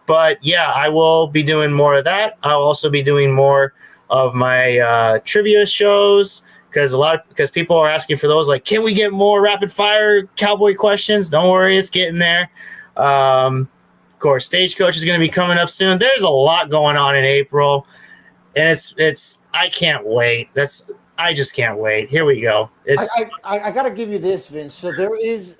But yeah, I will be doing more of that. I'll also be doing more of my trivia shows because people are asking for those. Like, can we get more rapid fire Cowboy questions? Don't worry, it's getting there. Of course, Stagecoach is going to be coming up soon. There's a lot going on in April. And it's I can't wait. I just can't wait. Here we go. I got to give you this, Vince. So there is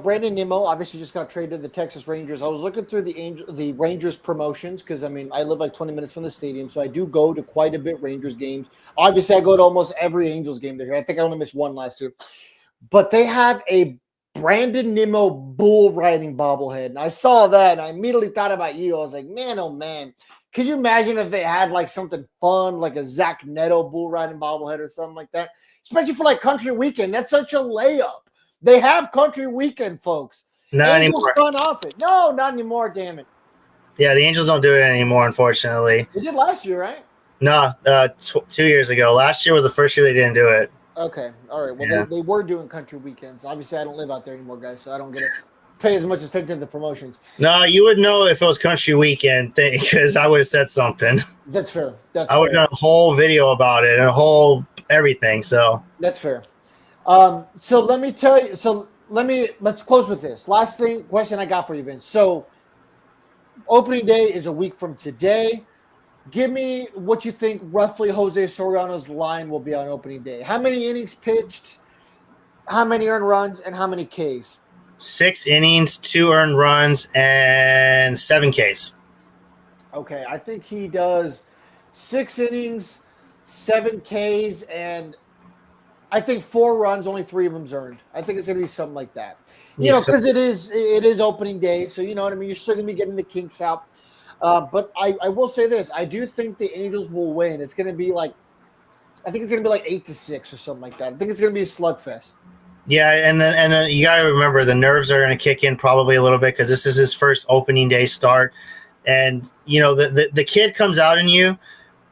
Brandon Nimmo obviously just got traded to the Texas Rangers. I was looking through the Rangers promotions because I live like 20 minutes from the stadium, so I do go to quite a bit Rangers games. Obviously, I go to almost every Angels game there. I think I only missed one last year, but they have a Brandon Nimmo bull riding bobblehead, and I saw that and I immediately thought about you. I was like, man, oh man. Could you imagine if they had like something fun, like a Zach Neto bull riding bobblehead or something like that? Especially for like Country Weekend. That's such a layup. They have Country Weekend, folks. Not Angels anymore. Run off it. No, not anymore, damn it. Yeah, the Angels don't do it anymore, unfortunately. They did last year, right? No, 2 years ago. Last year was the first year they didn't do it. Okay, all right. Well, they were doing Country Weekends. Obviously, I don't live out there anymore, guys, so I don't get it. Pay as much attention to the promotions. No, you would know if it was Country Weekend because I would have said something. That's fair. I would have done a whole video about it and a whole everything. So that's fair. So let me tell you. So let's close with this last question I got for you, Vince. So opening day is a week from today. Give me what you think roughly Jose Soriano's line will be on opening day. How many innings pitched? How many earned runs and how many Ks? 6 innings, 2 earned runs, and 7 Ks. Okay, I think he does 6 innings, 7 Ks, and I think 4 runs, only 3 of them's earned. I think it's going to be something like that. Because it is opening day, so you know what I mean? You're still going to be getting the kinks out. But I will say this. I do think the Angels will win. It's going to be like – I think it's going to be like 8-6 or something like that. I think it's going to be a slugfest. Yeah, and then you got to remember the nerves are going to kick in probably a little bit because this is his first opening day start, and the kid comes out in you,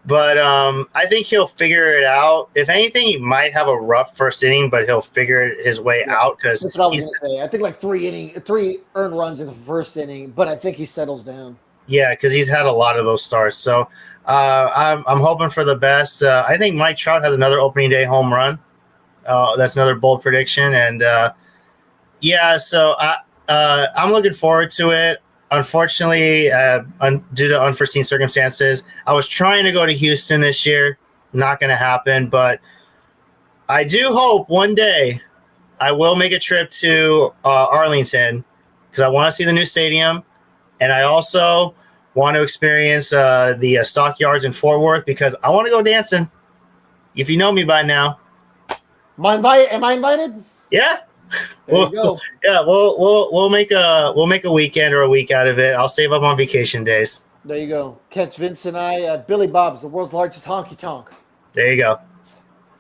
but I think he'll figure it out. If anything, he might have a rough first inning, but he'll figure his way out because that's what I was going to say. I think like 3 earned runs in the first inning, but I think he settles down. Yeah, because he's had a lot of those starts, so I'm hoping for the best. I think Mike Trout has another opening day home run. That's another bold prediction, and so I'm looking forward to it. Unfortunately, due to unforeseen circumstances, I was trying to go to Houston this year. Not going to happen, but I do hope one day I will make a trip to Arlington because I want to see the new stadium, and I also want to experience the Stockyards in Fort Worth because I want to go dancing. If you know me by now. Am I invited? Yeah. There you go. Yeah, we'll make a weekend or a week out of it. I'll save up on vacation days. There you go. Catch Vince and I at Billy Bob's, the world's largest honky tonk. There you go.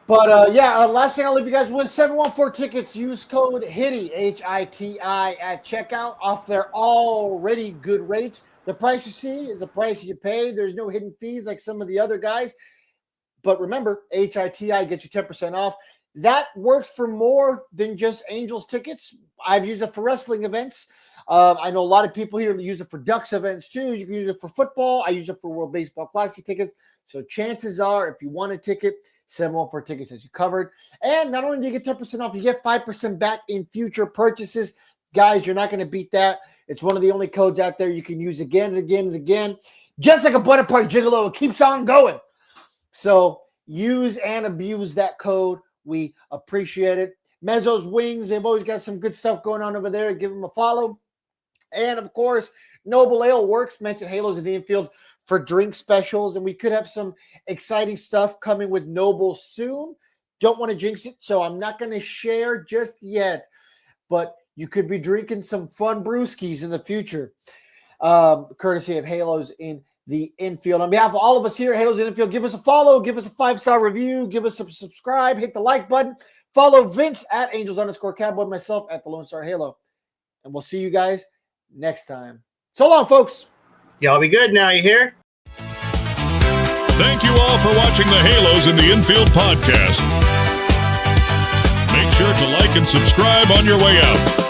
But last thing I'll leave you guys with: 714 tickets. Use code HITI HITI at checkout off their already good rates. The price you see is the price you pay. There's no hidden fees like some of the other guys. But remember, HITI gets you 10% off. That works for more than just Angels tickets. I've used it for wrestling events. I know a lot of people here use it for Ducks events too. You can use it for football. I use it for World Baseball Classic tickets. So chances are, if you want a ticket, 714 tickets has you covered. And not only do you get 10% off, you get 5% back in future purchases. Guys, you're not going to beat that. It's one of the only codes out there you can use again and again and again. Just like a Butter Park Gigolo, it keeps on going. So use and abuse that code. We appreciate it. Mezzo's Wings, they've always got some good stuff going on over there. Give them a follow. And, of course, Noble Ale Works. Mentioned Halos in the Infield for drink specials. And we could have some exciting stuff coming with Noble soon. Don't want to jinx it, so I'm not going to share just yet. But you could be drinking some fun brewskis in the future, courtesy of Halos in the Infield. On behalf of all of us here at Halos in the Infield, give us a follow, give us a 5-star review, give us a subscribe, hit the like button, follow Vince at Angels_Cowboy, myself at the Lone Star Halo. And we'll see you guys next time. So long, folks. Y'all be good now, you hear? Thank you all for watching the Halos in the Infield podcast. Make sure to like and subscribe on your way out.